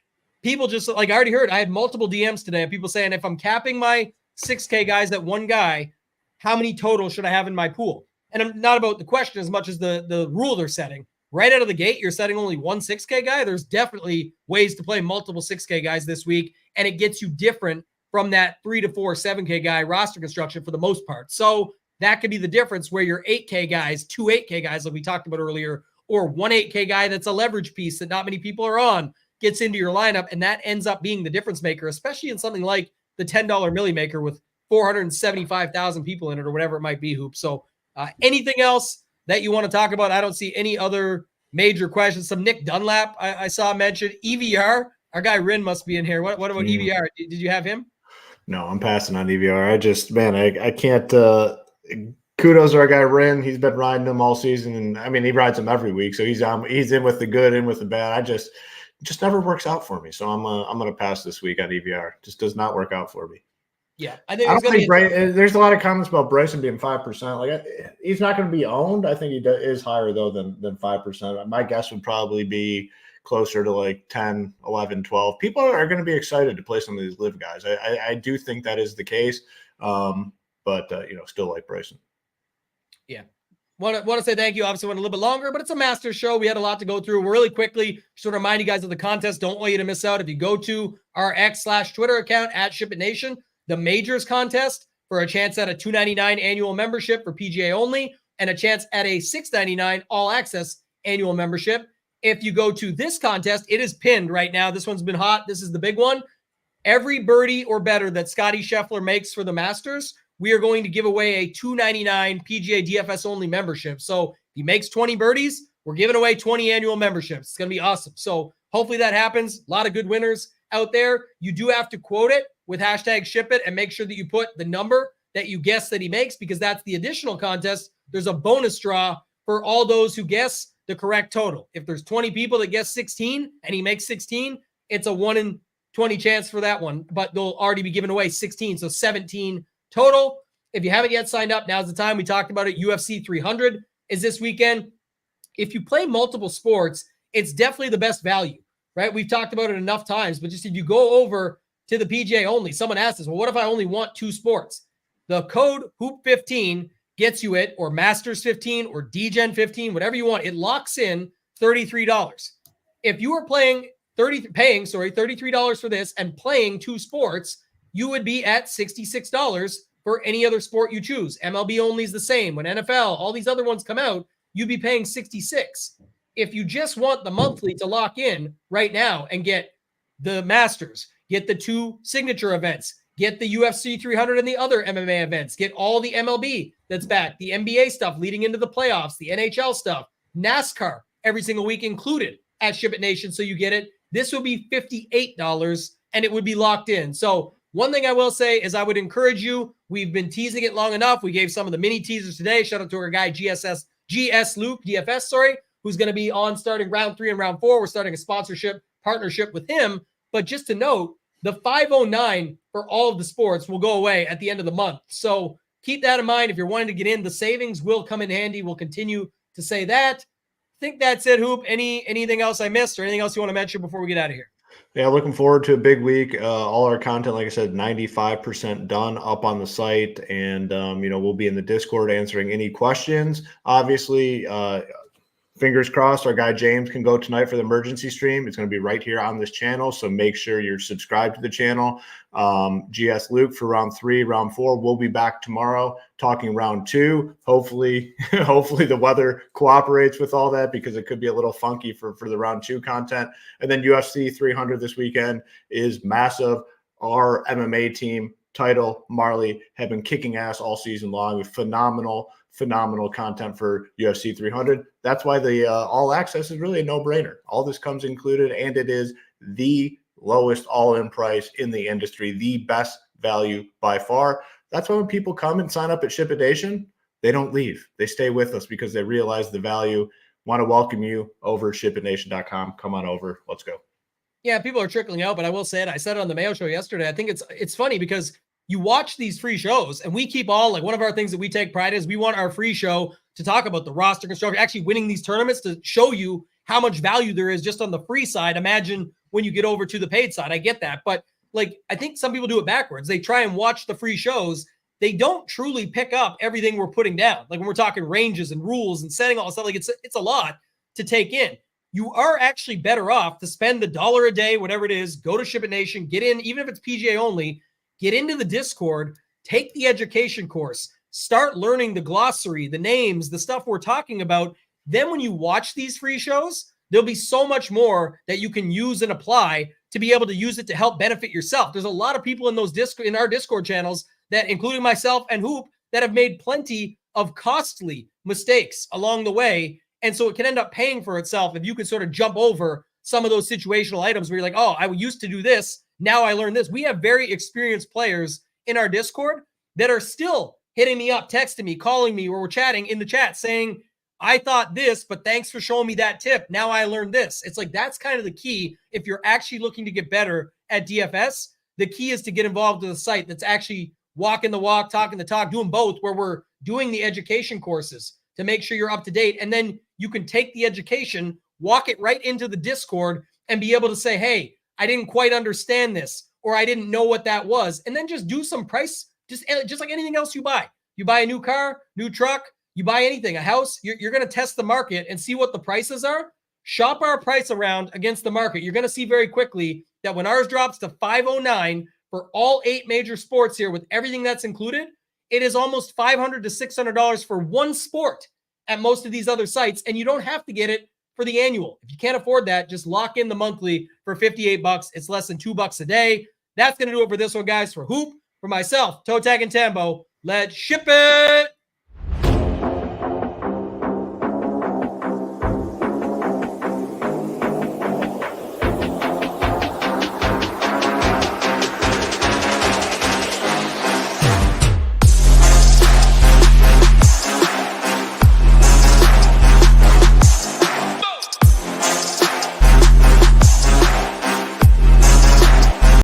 people just, like I already heard, I had multiple DMs today of people saying, if I'm capping my 6K guys at one guy, how many total should I have in my pool? And I'm not about the question as much as the rule they're setting. Right out of the gate, you're setting only one 6K guy. There's definitely ways to play multiple 6K guys this week, and it gets you different from that 3 to 4 7K guy roster construction for the most part. So that could be the difference where your 8K guys, 2 8K guys like we talked about earlier, or 1 8K guy that's a leverage piece that not many people are on, gets into your lineup, and that ends up being the difference maker, especially in something like the $10 Millie Maker with 475,000 people in it or whatever it might be, Hoop. So anything else that you want to talk about? I don't see any other major questions. Some Nick Dunlap I saw mentioned. EVR, our guy Rin must be in here. What about EVR? Did you have him? No, I'm passing on EVR. I can't kudos to our guy Rin. He's been riding him all season, and I mean he rides him every week. So he's in with the good, in with the bad. It just never works out for me. So I'm gonna pass this week on EVR. Just does not work out for me. Yeah, I think I it's don't going to think there's a lot of comments about Bryson being 5%. Like, he's not going to be owned. I think he is higher though than 5%. My guess would probably be closer to like 10, 11, 12. People are going to be excited to play some of these live guys. I do think that is the case. But still like Bryson. Yeah. Want to say thank you. Obviously went a little bit longer, but it's a Masters show. We had a lot to go through. Really quickly, just want to remind you guys of the contest. Don't want you to miss out. If you go to our X/Twitter account at SHIPIT Nation, the majors contest for a chance at a $299 annual membership for PGA only and a chance at a $699 all access annual membership. If you go to this contest, it is pinned right now. This one's been hot. This is the big one. Every birdie or better that Scotty Scheffler makes for the Masters, we are going to give away a $299 PGA DFS only membership. So if he makes 20 birdies, we're giving away 20 annual memberships. It's going to be awesome. So hopefully that happens. A lot of good winners out there. You do have to quote it with hashtag SHIPIT and make sure that you put the number that you guess that he makes, because that's the additional contest. There's a bonus draw for all those who guess the correct total. If there's 20 people that guess 16 and he makes 16, it's a 1 in 20 chance for that one, but they'll already be giving away 16. So 17 total. If you haven't yet signed up, now's the time. We talked about it. UFC 300 is this weekend. If you play multiple sports, it's definitely the best value, right? We've talked about it enough times, but just if you go over to the PGA only, someone asked us, well, what if I only want 2 sports? The code HOOP15 gets you it, or Masters 15 or DGen 15, whatever you want. It locks in $33. If you are paying $33 for this and playing 2 sports, you would be at $66 for any other sport you choose. MLB only is the same. When NFL, all these other ones come out, you'd be paying $66. If you just want the monthly to lock in right now and get the Masters, get the 2 signature events, get the UFC 300 and the other MMA events, get all the MLB that's back, the NBA stuff leading into the playoffs, the NHL stuff, NASCAR every single week included at SHIPIT Nation. So you get it. This will be $58 and it would be locked in. So one thing I will say is I would encourage you. We've been teasing it long enough. We gave some of the mini teasers today. Shout out to our guy GS Luke, DFS, who's going to be on starting round 3 and round 4. We're starting a partnership with him. But just to note, the 509 for all of the sports will go away at the end of the month. So keep that in mind. If you're wanting to get in, the savings will come in handy. We'll continue to say that. I think that's it, Hoop. Anything else I missed or anything else you want to mention before we get out of here? Yeah, looking forward to a big week. All our content, like I said, 95% done up on the site. And, we'll be in the Discord answering any questions. Obviously, fingers crossed, our guy James can go tonight for the emergency stream. It's going to be right here on this channel. So make sure you're subscribed to the channel. GS Luke for round 3, round 4. We'll be back tomorrow talking round 2. Hopefully the weather cooperates with all that, because it could be a little funky for the round 2 content. And then UFC 300 this weekend is massive. Our MMA team, Title, Marley, have been kicking ass all season long with phenomenal content for UFC 300. That's why the all access is really a no-brainer. All this comes included, and it is the lowest all-in price in the industry, the best value by far. That's why when people come and sign up at SHIPIT Nation, they don't leave. They stay with us because they realize the value. Want to welcome you over at shipitnation.com. Come on over. Let's go. Yeah, people are trickling out, but I will say it. I said it on the Mayo show yesterday. I think it's funny because you watch these free shows, and we keep all, like, one of our things that we take pride is we want our free show to talk about the roster construction, actually winning these tournaments, to show you how much value there is just on the free side. Imagine when you get over to the paid side. I get that. But like, I think some people do it backwards. They try and watch the free shows. They don't truly pick up everything we're putting down. Like when we're talking ranges and rules and setting all stuff, like it's a lot to take in. You are actually better off to spend the $1 a day, whatever it is, go to SHIPIT Nation, get in, even if it's PGA only, get into the Discord, take the education course, start learning the glossary, the names, the stuff we're talking about. Then when you watch these free shows, there'll be so much more that you can use and apply to be able to use it to help benefit yourself. There's a lot of people in our Discord channels that, including myself and Hoop, that have made plenty of costly mistakes along the way. And so it can end up paying for itself if you can sort of jump over some of those situational items where you're like, oh, I used to do this, now I learned this. We have very experienced players in our Discord that are still hitting me up, texting me, calling me, or we're chatting in the chat saying, I thought this, but thanks for showing me that tip. Now I learned this. It's like, that's kind of the key. If you're actually looking to get better at DFS, The key is to get involved with a site that's actually walking the walk, talking the talk, doing both, where we're doing the education courses to make sure you're up to date. And then you can take the education, walk it right into the Discord and be able to say, hey, I didn't quite understand this, or I didn't know what that was. And then just do some price, just like anything else you buy. You buy a new car, new truck, you buy anything, a house, you're going to test the market and see what the prices are. Shop our price around against the market. You're going to see very quickly that when ours drops to 509 for all 8 major sports here with everything that's included, it is almost $500 to $600 for one sport at most of these other sites. And you don't have to get it for the annual. If you can't afford that, just lock in the monthly for $58. It's less than $2 a day. That's going to do it for this one, guys. For Hoop, for myself, ToeTagginTambo, let's ship it.